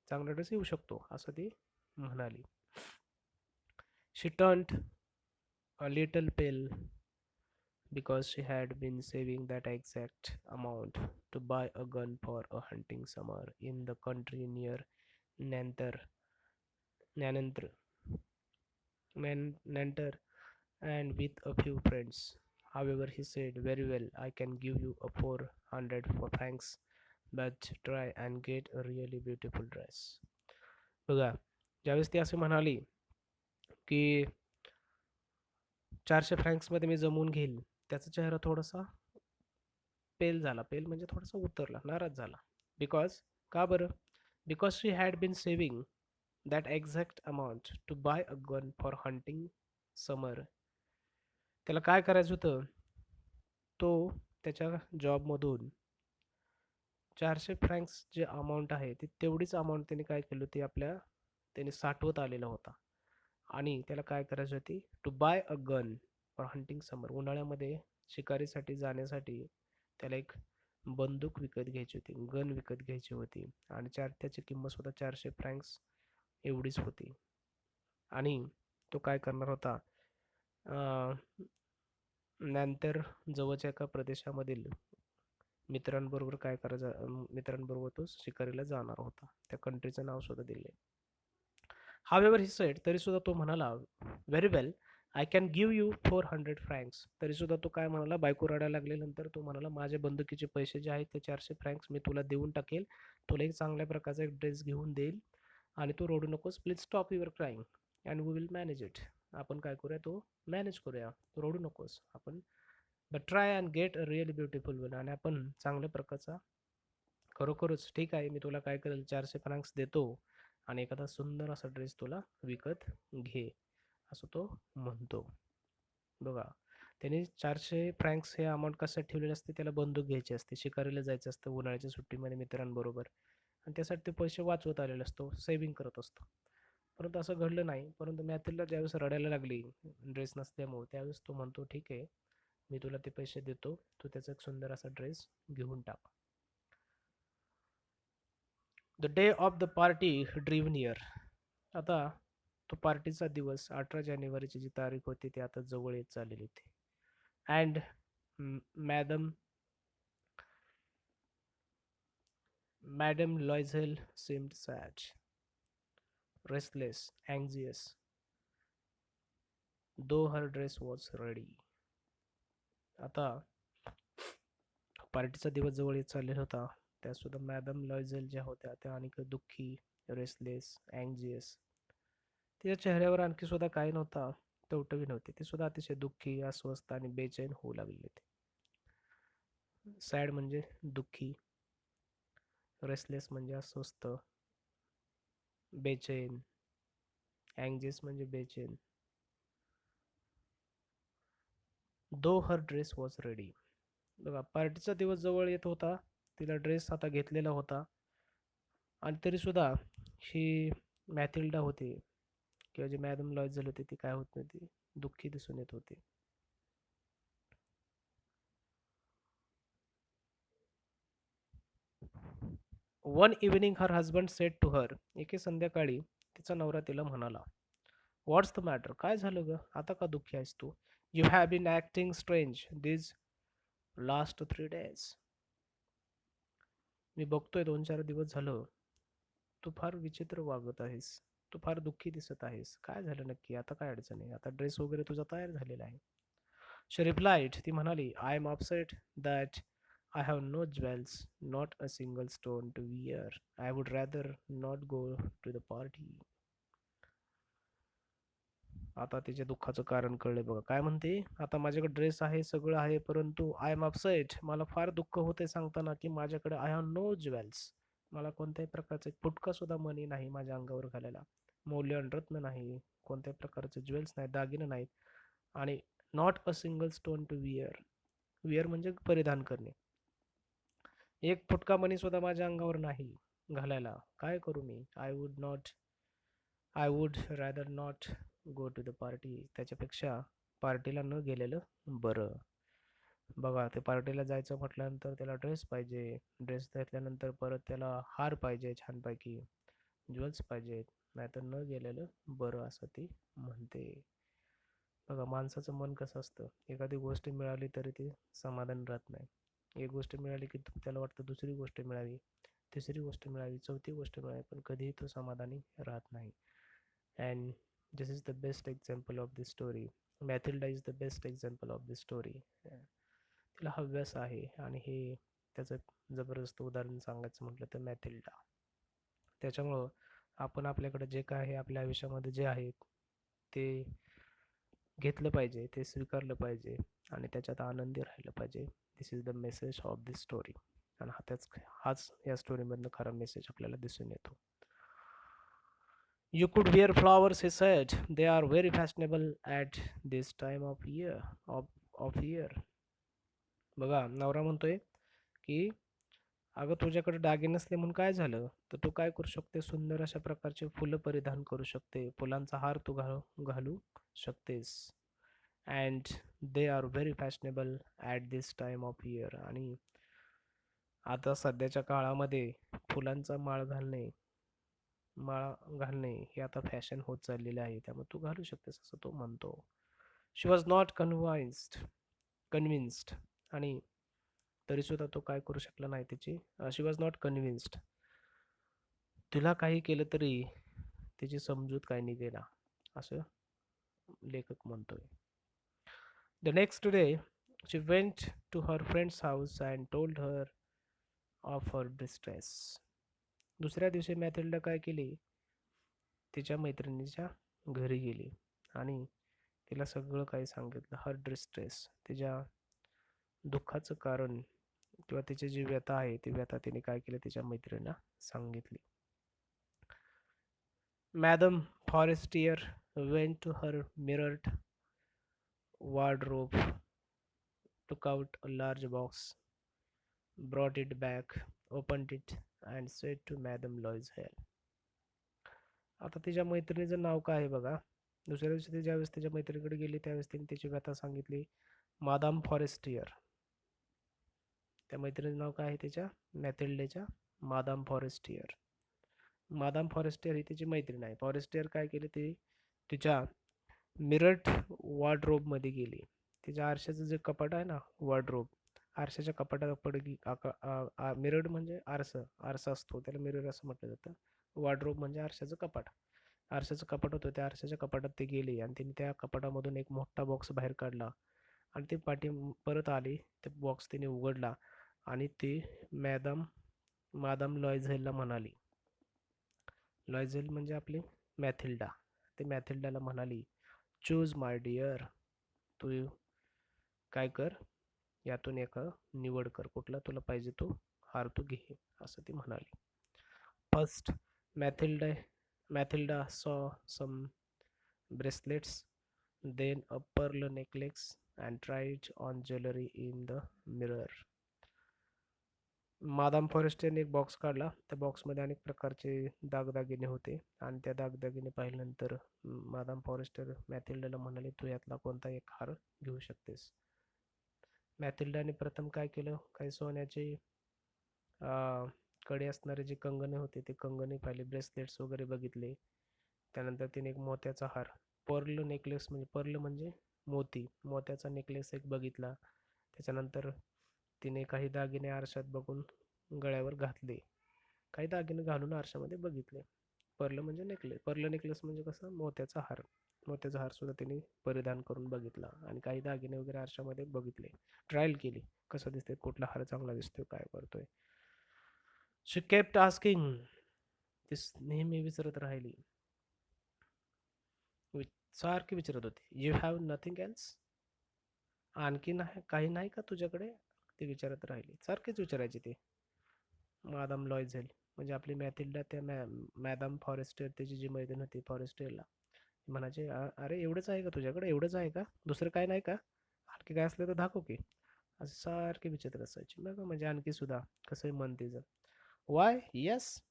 चांगला ड्रेस येऊ शकतो, असं ती म्हणाली. She turned a little pale because she had been saving that exact amount to buy a gun for a hunting summer in the country near Nantar, Nanantr, Nantar, and with a few friends. However, he said, very well, I can give you a 400 for thanks, but try and get a really beautiful dress. बघा, ज्यावेळेस ती असे म्हणाली की 400 फ्रँक्समध्ये मी जमवून घेईल, त्याचा चेहरा थोडासा पेल झाला. पेल म्हणजे थोडासा उतरला, नाराज झाला. बिकॉज, का बरं? Because she had been saving that exact amount to buy a gun for hunting summer. त्याला काय करायचं होतं, तो त्याच्या जॉबमधून 400 फ्रँक्स जे अमाऊंट आहे ती तेवढीच अमाऊंट त्याने काय केली होती, त्याने साठवत आलेला होता. आणि त्याला काय करायची होती, to buy a gun for hunting summer, उन्हाळ्यामध्ये शिकारीसाठी जाण्यासाठी त्याला एक बंदूक विकत घ्यायची होती, गन विकत घ्यायची होती. आणि त्याची किंमत सुद्धा 400 फ्रँक्स एवढीच होती. आणि तो काय करणार होता, नंतर जवळच्या एका प्रदेशामधील मित्रांबरोबर काय करायचं, मित्रांबरोबर तो शिकारीला जाणार होता. त्या कंट्रीचं नाव सुद्धा दिले. हावेवर ही सेड, तरी सुद्धा तो म्हणाला, very well, I can give you 400 francs. तरी सुद्धा तो काय म्हणाला, बायको रडायला लागल्यानंतर तो म्हणाला, माझ्या बंदुकीचे पैसे जे आहेत ते 400 फ्रँक्स मी तुला देऊन टाकेल, तुला एक चांगल्या प्रकारचा एक ड्रेस घेऊन देईल, आणि तू रडू नकोस, please stop your crying and we will manage it. आपण काय करूया, तो मॅनेज करूया, तू रडू नकोस, आपण but try and get a really beautiful one, आणि आपण चांगल्या प्रकारचा, खरोखरच ठीक आहे, मी तुला काय करेल, 400 फ्रँक्स देतो आणि एखादा सुंदर असा ड्रेस तुला विकत घे, असं तो म्हणतो. बघा, त्याने 400 फ्रँक्स हे अमाउंट कशासाठी ठेवलेलं असते, त्याला बंदूक घ्यायची असते, शिकारीला जायचं असतं उन्हाळ्याच्या सुट्टीमध्ये मित्रांबरोबर आणि त्यासाठी ते पैसे वाचवत आलेला असतो, सेव्हिंग करत असतो. परंतु असं घडलं नाही. परंतु मॅथिलला ज्यावेळेस रडायला लागली ड्रेस नसल्यामुळे, त्यावेळेस तो म्हणतो, ठीक आहे, मी तुला ते पैसे देतो, तू त्याचा एक सुंदर असा ड्रेस घेऊन टाक. The day of the party ड्रीव near. आता तो पार्टीचा दिवस 18 जानेवारीची जी तारीख होती ती आता जवळ येत चाललेली होती. And madam madam Loisel seemed sad, restless, anxious, though her dress was ready. आता पार्टीचा दिवस जवळ येत चाललेला होता. त्यासुद्धा मॅडम लॉयझेल ज्या होत्या त्या आणखी दुःखी, रेसलेस, अँग्जियस. तिच्या चेहऱ्यावर आणखी सुद्धा काही नव्हता, टवटवी नव्हती. ती सुद्धा अतिशय दुःखी, अस्वस्थ आणि बेचैन होऊ लागली होती. सॅड म्हणजे दुःखी, रेसलेस म्हणजे अस्वस्थ, बेचैन, अँग्जियस म्हणजे बेचैन. दो हर ड्रेस वॉज रेडी. बघा, पार्टीचा दिवस जवळ येत होता, तिला ड्रेस आता घेतलेला होता आणि तरीसुद्धा ही मॅथिल्डा होती किंवा जी मॅडम लॉयझेल होती ती काय होत नव्हती, दुःखी दिसून येत होती. One evening her husband said to her. एके संध्याकाळी तिचा नवरा तिला म्हणाला, व्हॉट्स द मॅटर, काय झालं ग, आता का दुःखी आहेस तू? You have been acting strange this last 3 days. मी बघतोय 2-4 दिवस झालं तू फार विचित्र वागत आहेस, तू फार दुःखी दिसत आहेस, काय झालं नक्की, आता काय अडचण आहे, आता ड्रेस वगैरे तुझा तयार झालेला आहे. शी रिप्लाइड, ती म्हणाली, I am upset that I have no jewels, not a single stone to wear. I would rather not go to the party. आता तिच्या दुःखाचं कारण कळले बघा. काय म्हणते, आता माझ्याकडे ड्रेस आहे, सगळं आहे, परंतु आय एम अपसेट, मला फार दुःख होते सांगताना की माझ्याकडे आय हॅव नो ज्वेल्स, मला कोणत्याही प्रकारचे फुटका सुद्धा मनी नाही माझ्या अंगावर घालायला, मौल्यवान रत्न नाही, कोणत्याही प्रकारचे ज्वेल्स नाही, दागिने नाहीत, आणि not a single stone to wear. Wear म्हणजे परिधान करणे. एक फुटका मणी सुद्धा माझ्या अंगावर नाही घालायला, काय करू मी? I would rather not go to the party. त्याच्यापेक्षा पार्टीला न गेलेलं बरं. बघा, ते पार्टीला जायचं म्हटल्यानंतर त्याला ड्रेस पाहिजे, ड्रेस घेतल्यानंतर परत त्याला हार पाहिजे छानपैकी, ज्वेल्स पाहिजेत, नाहीतर न गेलेलं बरं असं ती म्हणते. बघा, माणसाचं मन कसं असतं, एखादी गोष्ट मिळाली तरी ती समाधान राहत नाही. एक गोष्ट मिळाली की त्याला वाटतं दुसरी गोष्ट मिळावी, तिसरी गोष्ट मिळावी, चौथी गोष्ट मिळावी, पण कधीही तो समाधानी राहत नाही. And this is the best example of this story. Mathilda is the best example of this story. तिला हव्यास आहे आणि हे त्याचं जबरदस्त उदाहरण सांगायचं म्हटलं तर मॅथिल्डा. त्याच्यामुळं आपण आपल्याकडे जे काय आहे आपल्या आयुष्यामध्ये जे आहे ते घेतलं पाहिजे, ते स्वीकारलं पाहिजे आणि त्याच्यात आनंदी राहिलं पाहिजे. This is the message of this story. आणि हाच या स्टोरीमधनं खरा मेसेज आपल्याला दिसून येतो. You could wear flowers, he said. They are very fashionable at this time of year. Of year. बघा, नवरा म्हणतोय की अगं तुझ्याकडे दागिने नसले म्हणून काय झालं, तर तू काय करू शकते, सुंदर अशा प्रकारचे फुलं परिधान करू शकते, फुलांचा हार तू घालू शकतेस. And they are very fashionable at this time of year. आणि आता सध्याच्या काळामध्ये फुलांचा माळा घालणे हे आता फॅशन होत चाललेले आहे, त्यामुळे तू घालू शकतेस असं तो म्हणतो. शी वॉज नॉट कन्व्हिन्स्ड. आणि तरीसुद्धा तो काय करू शकला नाही, तिची शी वॉज नॉट कन्व्हिन्स्ड. तिला काही केलं तरी तिची समजूत काय निघेना असं लेखक म्हणतोय. The next day she went to her friend's house and told her of her distress. दुसऱ्या दिवशी मॅथिल्डा काय केली, तिच्या मैत्रिणीच्या घरी गेली आणि तिला सगळं काही सांगितलं. हर डिस्ट्रेस, तिच्या दुःखाचं कारण किंवा तिची जी व्यथा आहे ती व्यथा तिने काय केली, तिच्या मैत्रिणीला सांगितली. Madam Forestier went to her mirrored wardrobe took out a large box, brought it back, opened it, and said to Madame Loisel. आता तिच्या मैत्रिणीचं नाव काय आहे बघा. दुसऱ्या दिवशी ती ज्यावेळेस तिच्या मैत्रिणीकडे गेली त्यावेळेस तिने तिची व्यथा सांगितली. Madame Forestier. त्या मैत्रिणीचं नाव काय आहे तिच्या? मॅथिल्डेच्या मादाम फॉरेस्टियर. मादाम फॉरेस्टियर ही तिची मैत्रीण आहे. फॉरेस्टियर काय केली, ती तिच्या मिरट वॉर्डरोबमध्ये गेली. तिच्या आरशाचं जे कपाट आहे ना, वॉर्डरोब, आरशाच्या कपाटात मिरड म्हणजे आरसा असतो, त्याला मिरर असं म्हटलं जातं. वॉर्डरोब म्हणजे आरशाचं कपाट. आरशाचं कपाट होतं, त्या आरशाच्या कपाटात ती गेली आणि तिने त्या कपाटामधून एक मोठा बॉक्स बाहेर काढला आणि ती परत आली. ते बॉक्स तिने उघडला आणि ती मादाम लॉयझेलला म्हणाली. लॉयझेल म्हणजे आपली मॅथिल्डा. ते मॅथिल्डाला म्हणाली, चूज माय डिअर, तू काय कर, यातून एक निवड कर, कुठला तुला पाहिजे तो हार तू घे, असं ती म्हणाली. First Mathilda saw some bracelets, then a pearl necklace and tried on jewelry in the mirror. Madame फॉरेस्टने एक बॉक्स काढला. त्या बॉक्समध्ये अनेक प्रकारचे दागदागिने होते आणि त्या दागदागिने पाहिल्यानंतर मादाम फॉरेस्टर मॅथिल्डाला म्हणाले, तू यातला कोणता एक हार घेऊ शकतेस. मॅथिल्डाने प्रथम काय केलं, काही सोन्याचे कडे असणारे जे कंगणे होते ते कंगणे पाहिले, ब्रेसलेट्स वगैरे बघितले. त्यानंतर तिने एक मोत्याचा हार, पर्ल म्हणजे मोती, मोत्याचा नेकलेस एक बघितला. त्याच्यानंतर तिने काही दागिने आरशात बघून गळ्यावर घातले. काही दागिने घालून आरशामध्ये बघितले. पर्ल नेकलेस म्हणजे कसं, मोत्याचा हार. मोत्याचा हार सुद्धा तिने परिधान करून बघितला आणि काही दागिने वगैरे आरशामध्ये बघितले, ट्रायल केली, कसं दिसतंय, कुठला हार चांगला दिसतोय, काय करतोय. शी केप्ट आस्किंग, ती नेहमी विचारत राहिली, सारखी विचारत होती, यू हॅव नथिंग एल्स, आणखी नाही काही नाही का तुझ्याकडे, ती विचारत राहिली, सारखीच विचारायची ती. मादाम लॉयझेल म्हणजे आपली मॅथिल्डा त्या मॅदाम फॉरेस्टर, त्याची जी मैत्रीण होती फॉरेस्टरला म्हणायचे, अरे एवढंच आहे का तुझ्याकडे, एवढंच आहे का, दुसरं काय नाही का, आणखी काय असलं तर दाखव की, असं सारखे विचारत असायची बघा. म्हणजे आणखी सुद्धा कसं मन तिचं. Y yes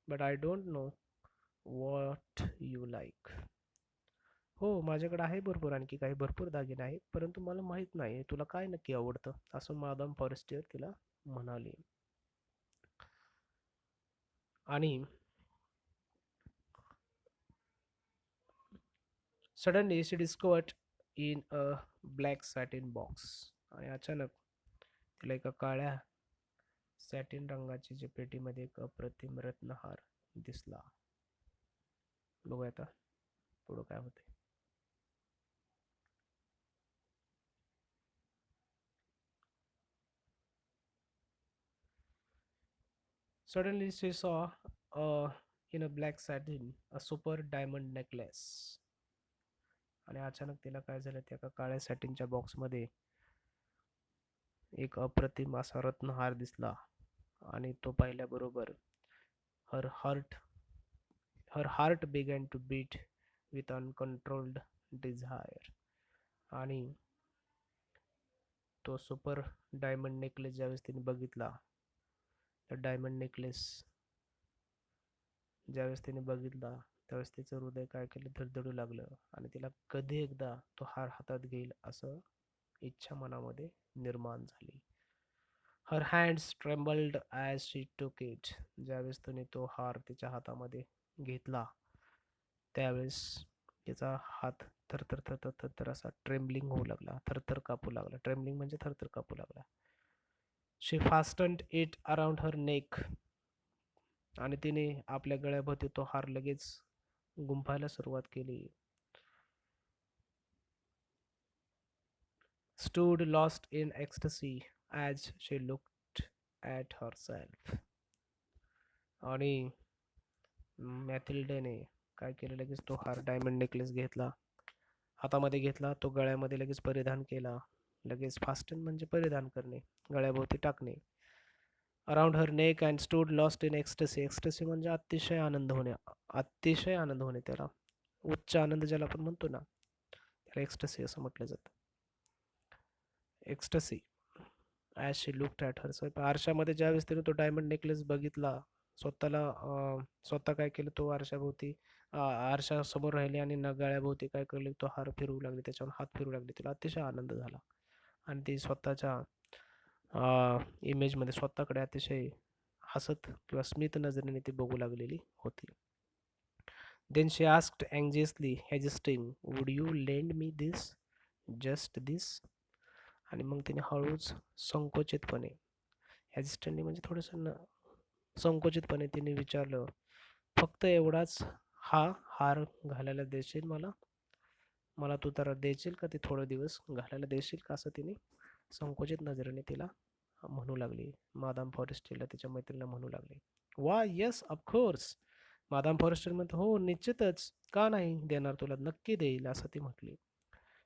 but I don't know what you like. हो माझ्याकडे आहे भरपूर, आणखी काही भरपूर दागिने आहेत, परंतु मला माहित नाही तुला काय नक्की आवडतं, असं मादाम फॉरेस्टियर तिला म्हणाली. आणि suddenly she discovered in a black satin box. आणि अचानक तिला एका काळ्या सॅटिन रंगाची जे पेटीमध्ये एक अप्रतिम रत्नहार दिसला. बघूया आता पुढं काय होते. Suddenly she saw in a black satin a super diamond necklace. आणि अचानक तिला काय झालं, त्या एका काळ्या सॅटिनच्या बॉक्समध्ये एक अप्रतिम असा रत्नहार दिसला. आणि तो पाहिल्याबरोबर her heart her heart began to beat with uncontrolled desire. आणि तो सुपर डायमंड नेकलेस ज्यावेळेस तिने बघितला, तर डायमंड नेकलेस ज्यावेळेस तिने बघितला त्यावेळेस तिचं हृदय काय केलं, धडधडू लागलं आणि तिला कधी एकदा तो हार हातात घेईल असं इच्छा मनामध्ये निर्माण झाली. Her hands trembled as she took it. ज्यावेळेस तिने तो हार तिच्या हातामध्ये घेतला त्यावेळेस तिचा हात थरथर थरथर थरथर असा ट्रेम्बलिंग होऊ लागला, थरथर कापू लागला. ट्रेम्बलिंग म्हणजे थरथर कापू लागला. शी फास्टन्ड इट अराउंड हर नेक. आणि तिने आपल्या गळ्याभोवती तो हार लगेच गुंफायला सुरुवात केली. Stood lost in ecstasy as she looked at herself. आणि मॅथिल्डेने काय केलं, लगेच तो हार डायमंड नेकलेस घेतला, हातामध्ये घेतला, तो गळ्यामध्ये लगेच परिधान केला. लगेच फास्टन म्हणजे परिधान करणे, गळ्याभोवती टाकणे. Around her neck and stood lost in ecstasy. Ecstasy म्हणजे अतिशय आनंद होणे, अतिशय आनंद होणे, त्याला उच्च आनंद ज्याला आपण म्हणतो ना, त्याला एक्स्टसी असं म्हटलं जातं. Ecstasy as she looked at herself. आरशामध्ये ज्यावेळेस तिने तो डायमंड नेकलेस बघितला, स्वतःला स्वतः काय केलं, तो आरशाभोवती आरशासमोर राहिली आणि गळ्याभोवती काय केलं, तो हार फिरवू लागली, त्याच्यावर हात फिरवू लागले. तिला अतिशय आनंद झाला आणि ती स्वतःच्या इमेजमध्ये स्वतःकडे अतिशय हसत किंवा स्मित नजरेने ती बघू लागलेली होती. Then she asked anxiously hesitating, would you lend me this, just this. आणि मग तिने हळूच संकोचितपणे, हेजिस्टंटली म्हणजे थोडंसं संकोचितपणे तिने विचारलं, फक्त एवढाच हा हार घालायला देशील मला, मला तू तर देशील का, ते थोडे दिवस घालायला देशील का, असं तिने संकोचित नजरेने तिला म्हणू लागली. मादाम फॉरेस्टेला तिच्या मैत्रिणीला म्हणू लागली. वा येस ऑफकोर्स. मादाम फॉरेस्टर म्हणते, हो निश्चितच, का नाही देणार तुला, नक्की देईल, असं ती म्हटली.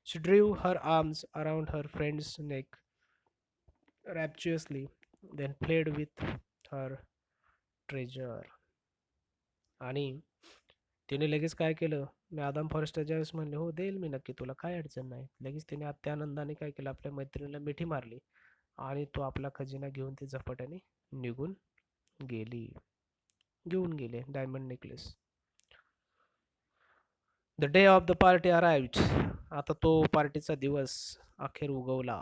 She drew her arms around her friend's neck rapturously, then played with her treasure. आणि तिने लगेच काय केलं, मॅडम फॉरेस्टर ज्यावेळेस म्हणले, हो देईल मी नक्की तुला, काय अडचण नाही, लगेच तिने अत्यानंदाने काय केलं, आपल्या मैत्रिणीला मिठी मारली आणि तो आपला खजिना घेऊन ती झपाट्याने निघून गेली, घेऊन गेले diamond necklace. The day of the party arrived. आता तो पार्टीचा दिवस अखेर उगवला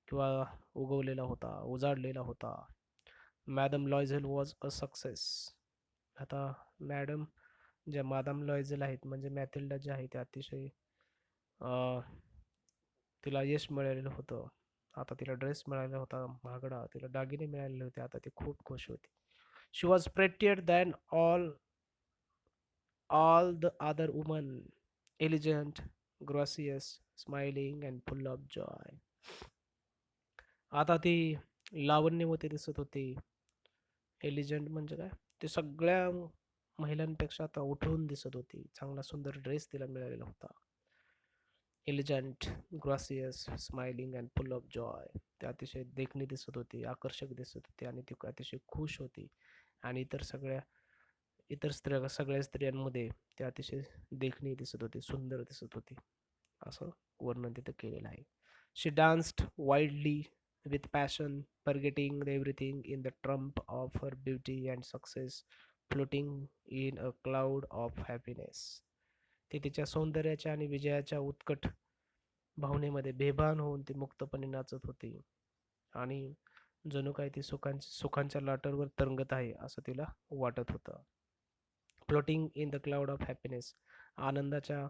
किंवा उगवलेला होता, उजाडलेला होता. Madam Loisel was a success. आता मॅडम ज्या मादाम लॉयझेल आहेत म्हणजे मॅथिल्डा जे आहे ते अतिशय अं, तिला यश मिळालेलं होतं. आता तिला ड्रेस मिळालेला होता महागडा, तिला दागिने मिळालेले होते, आता ती खूप खुश होती. She was prettier than all the other women, elegant, gracious, smiling and full of joy. आता ती लावण्यवती दिसत होती. एलिजंट म्हणजे काय, ते सगळ्या महिलांपेक्षा आता उठून दिसत होती. चांगला सुंदर ड्रेस तिला मिळालेला होता. Elegant, gracious, smiling and full of joy. ती अतिशय देखणी दिसत होती, आकर्षक दिसत होती आणि ती अतिशय खुश होती. आणि इतर स्त्रिया, सगळ्या स्त्रियांमध्ये ती अतिशय देखणी दिसत होती, सुंदर दिसत होती, असं वर्णन तिथं केलेलं आहे. She danced wildly with passion, forgetting everything in the triumph of her beauty and success, floating in a cloud of happiness. ती तिच्या सौंदर्याच्या आणि विजयाच्या उत्कट भावनेमध्ये बेभान होऊन ती मुक्तपणे नाचत होती आणि जणू काही ती सुखांच्या लाटांवर तरंगत आहे असं तिला वाटत होतं. Floating in the cloud of happiness, आनंदाच्या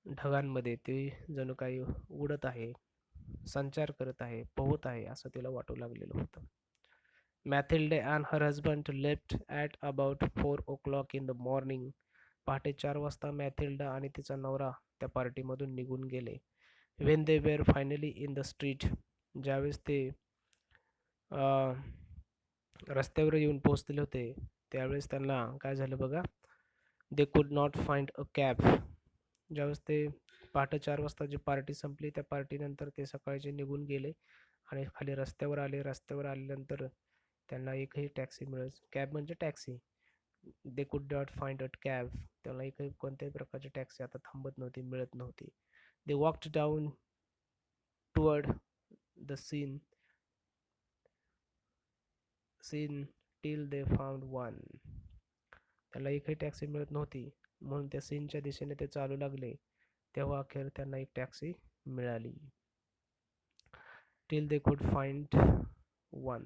ढगांमध्ये ती जणू काही उडत आहे, संचार करत आहे, पोहत आहे, असं तिला वाटू लागलेलं होतं. Mathilde and her husband left at about 4 o'clock in the morning. पहाटे 4 वाजता मॅथिल्डा आणि तिचा नवरा त्या पार्टीमधून निघून गेले. When they were finally in the street. ज्यावेळेस ते रस्त्यावर येऊन पोहोचलेले होते, त्यावेळेस त्यांना काय झालं बघा, they could not find a cab. ज्यावेळेस ते पहाटे 4 वाजता जी पार्टी संपली, त्या पार्टीनंतर ते सकाळचे निघून गेले आणि खाली रस्त्यावर आले. रस्त्यावर आल्यानंतर त्यांना एकही टॅक्सी मिळत, कॅब म्हणजे taxi, they could not find a cab. त्यांना एकही कोणत्याही प्रकारची टॅक्सी आता थांबत नव्हती, मिळत नव्हती. They walked down toward the Seine till they found one. त्याला एकही टॅक्सी मिळत नव्हती, म्हणून त्या सीनच्या दिशेने ते चालू लागले. तेव्हा अखेर त्यांना एक टॅक्सी मिळाली. Till they could find one.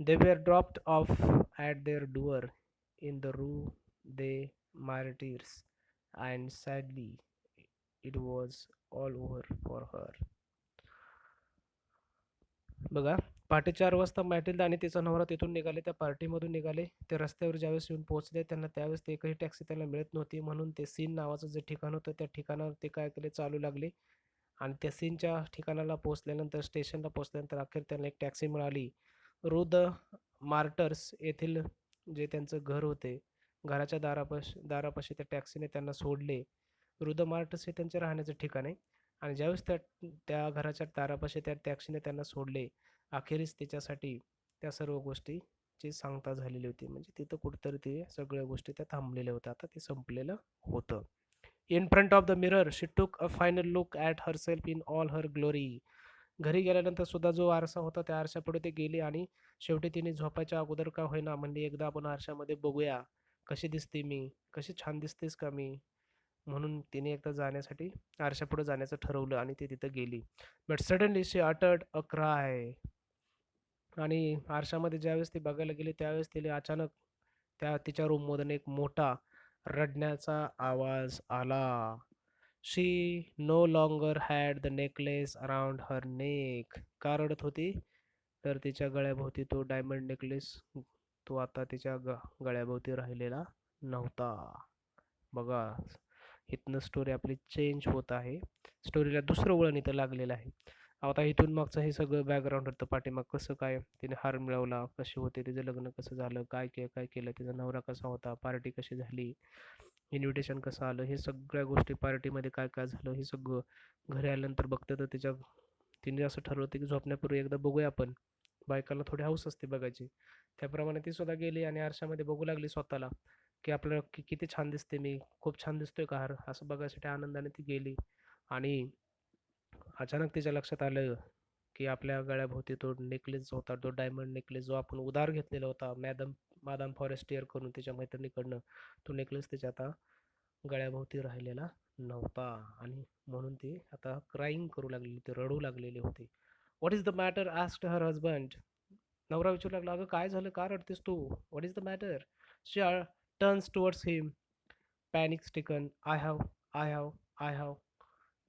They were dropped off at their door in the Rue des Martyrs and sadly it was all over for her. बघा, पहाटे 4 वाजता मॅटिल्डा आणि तिचा नवरा तिथून निघाले, त्या पार्टीमधून निघाले. ते रस्त्यावर ज्यावेळेस येऊन पोहोचले, त्यांना त्यावेळेस ते एकही टॅक्सी त्यांना मिळत नव्हती, म्हणून ते सीन नावाचं जे ठिकाण होतं त्या ठिकाणावर ते काय केले, चालू लागले. आणि त्या सीनच्या ठिकाणाला पोहोचल्यानंतर, स्टेशनला पोहोचल्यानंतर अखेर त्यांना एक टॅक्सी मिळाली. द मार्टर्स येथील जे त्यांचं घर होते, घराच्या दारापाशी त्या टॅक्सीने त्यांना सोडले. द मार्टर्स हे त्यांचे राहण्याचं ठिकाण आहे. आणि ज्यावेळेस त्या त्या घराच्या दारापाशी त्या टॅक्सीने त्यांना सोडले, अखेरीस तिच्यासाठी त्या सर्व गोष्टीची सांगता झालेली होती. म्हणजे तिथं कुठंतरी ते सगळ्या गोष्टी त्या थांबलेल्या होत्या, आता ते संपलेलं होतं. In front of the mirror she took a final look at herself in all her glory. घरी गेल्यानंतर सुद्धा जो आरसा होता त्या आरशापुढे ते गेली आणि शेवटी तिने झोपायच्या अगोदर का होईना म्हणली एकदा आपण आरशामध्ये बघूया कशी दिसते मी, कशी छान दिसतेस का मी. म्हणून तिने एकदा जाण्यासाठी आरशापुढे जाण्याचं ठरवलं आणि ती तिथं गेली. But suddenly she uttered a cry. आणि आरशामध्ये ज्यावेळेस ती बघायला गेली त्यावेळेस तिला अचानक त्या तिच्या रूममधून एक मोठा रडण्याचा आवाज आला. She know longer had the necklace around her neck. का रडत होती? तर तिच्या गळ्याभोवती तो डायमंड नेकलेस तो आता तिच्या गळ्याभोवती राहिलेला नव्हता. बघा, इथनं स्टोरी आपली चेंज होत आहे. स्टोरीला दुसरं वळण इथं लागलेलं आहे. आता इथून मागचं हे सगळं बॅकग्राऊंड होतं. पाठीमाग कसं काय तिने हार मिळवला, कशी होते तिचं लग्न, कसं झालं, काय केलं, तिचा नवरा कसा होता, पार्टी कशी झाली, इन्व्हिटेशन कसं आलं, हे सगळ्या गोष्टी पार्टीमध्ये काय काय झालं हे सगळं घरी आल्यानंतर बघतं तर तिने असं ठरवलं की झोपण्यापूर्वी एकदा बघूया आपण. बायकाला थोडी हौस असते बघायची. त्याप्रमाणे ती सुद्धा गेली आणि आरशामध्ये बघू लागली स्वतःला की आपल्याला किती छान दिसते मी, खूप छान दिसतोय का हार, असं बघायसाठी आनंदाने ती गेली. आणि अचानक तिच्या लक्षात आलं की आपल्या गळ्याभोवती तो नेकलेस जो होता, तो डायमंड नेकलेस जो आपण उधार घेतलेला होता मादाम फॉरेस्टियर करून तिच्या मैत्रिणीकडनं, तो नेकलेस तिच्या आता गळ्याभोवती राहिलेला नव्हता. आणि म्हणून ती आता क्राईंग करू लागलेली, ती रडू लागलेली होती. What is the matter asked her husband. नवरा विचारू लागला, अगं काय झालं, का रडतेस तू, what is the matter. She turns towards him panic stricken. I have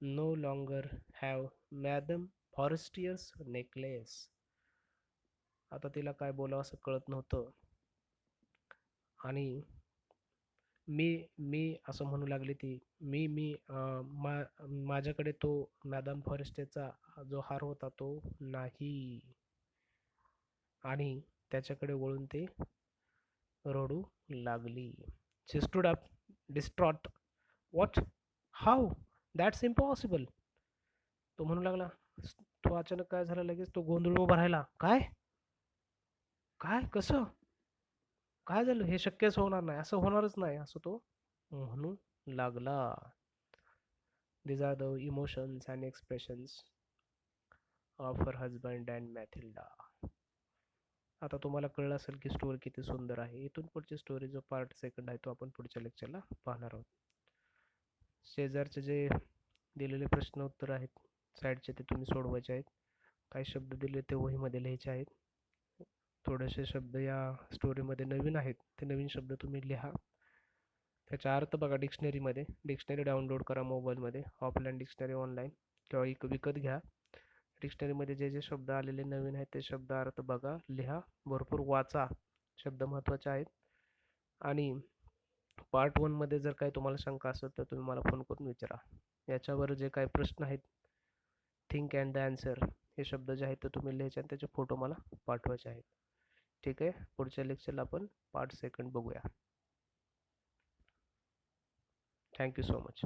no longer have Madam Forestier's necklace. आता तिला काय बोलावं असं कळत नव्हतं. आणि मी मी असं म्हणू लागली ती, माझ्याकडे तो मॅडम फॉरेस्टेचा जो हार होता तो नाही. आणि त्याच्याकडे वळून ते रडू लागली. She stood up distraught. What, how, that's impossible. तो म्हणू लागला. तो अचानक काय झालं, लगेच तो गोंधळून उभा राहिला. काय काय कसं काय झालं, हे शक्यच होणार नाही, असं होणारच नाही, असं तो म्हणू लागला. These are the emotions and expressions of her husband and Matilda. आता तुम्हाला कळलं असेल की स्टोरी किती सुंदर आहे. इथून पुढची स्टोरी जो पार्ट सेकंड आहे तो आपण पुढच्या लेक्चरला पाहणार आहोत. शेजारचे जे दिलेले प्रश्न उत्तर आहेत साईडचे ते तुम्ही सोडवायचे आहेत. काही शब्द दिले ते वहीमध्ये लिहायचे आहेत. थोडेसे शब्द या स्टोरीमध्ये नवीन आहेत, ते नवीन शब्द तुम्ही लिहा. त्याचा अर्थ बघा डिक्शनरीमध्ये. डिक्शनरी डाउनलोड करा मोबाईलमध्ये, ऑफलाईन डिक्शनरी ऑनलाईन किंवा विकत घ्या. डिक्शनरीमध्ये जे जे शब्द आलेले नवीन आहेत ते शब्द अर्थ बघा, लिहा, भरपूर वाचा, शब्द महत्त्वाचे आहेत. आणि पार्ट 1 मध्ये जर काही तुम्हाला शंका असेल तर तुम्ही मला फोन करून विचारा. याच्यावर जे काही प्रश्न आहेत, थिंक अँड द आन्सर हे शब्द जे आहेत ते तुम्ही लिहायचे आणि त्याचे फोटो मला पाठवायचे आहेत. ठीक आहे, पुढच्या लेक्चरला आपण पार्ट सेकंड बघूया. Thank you so much.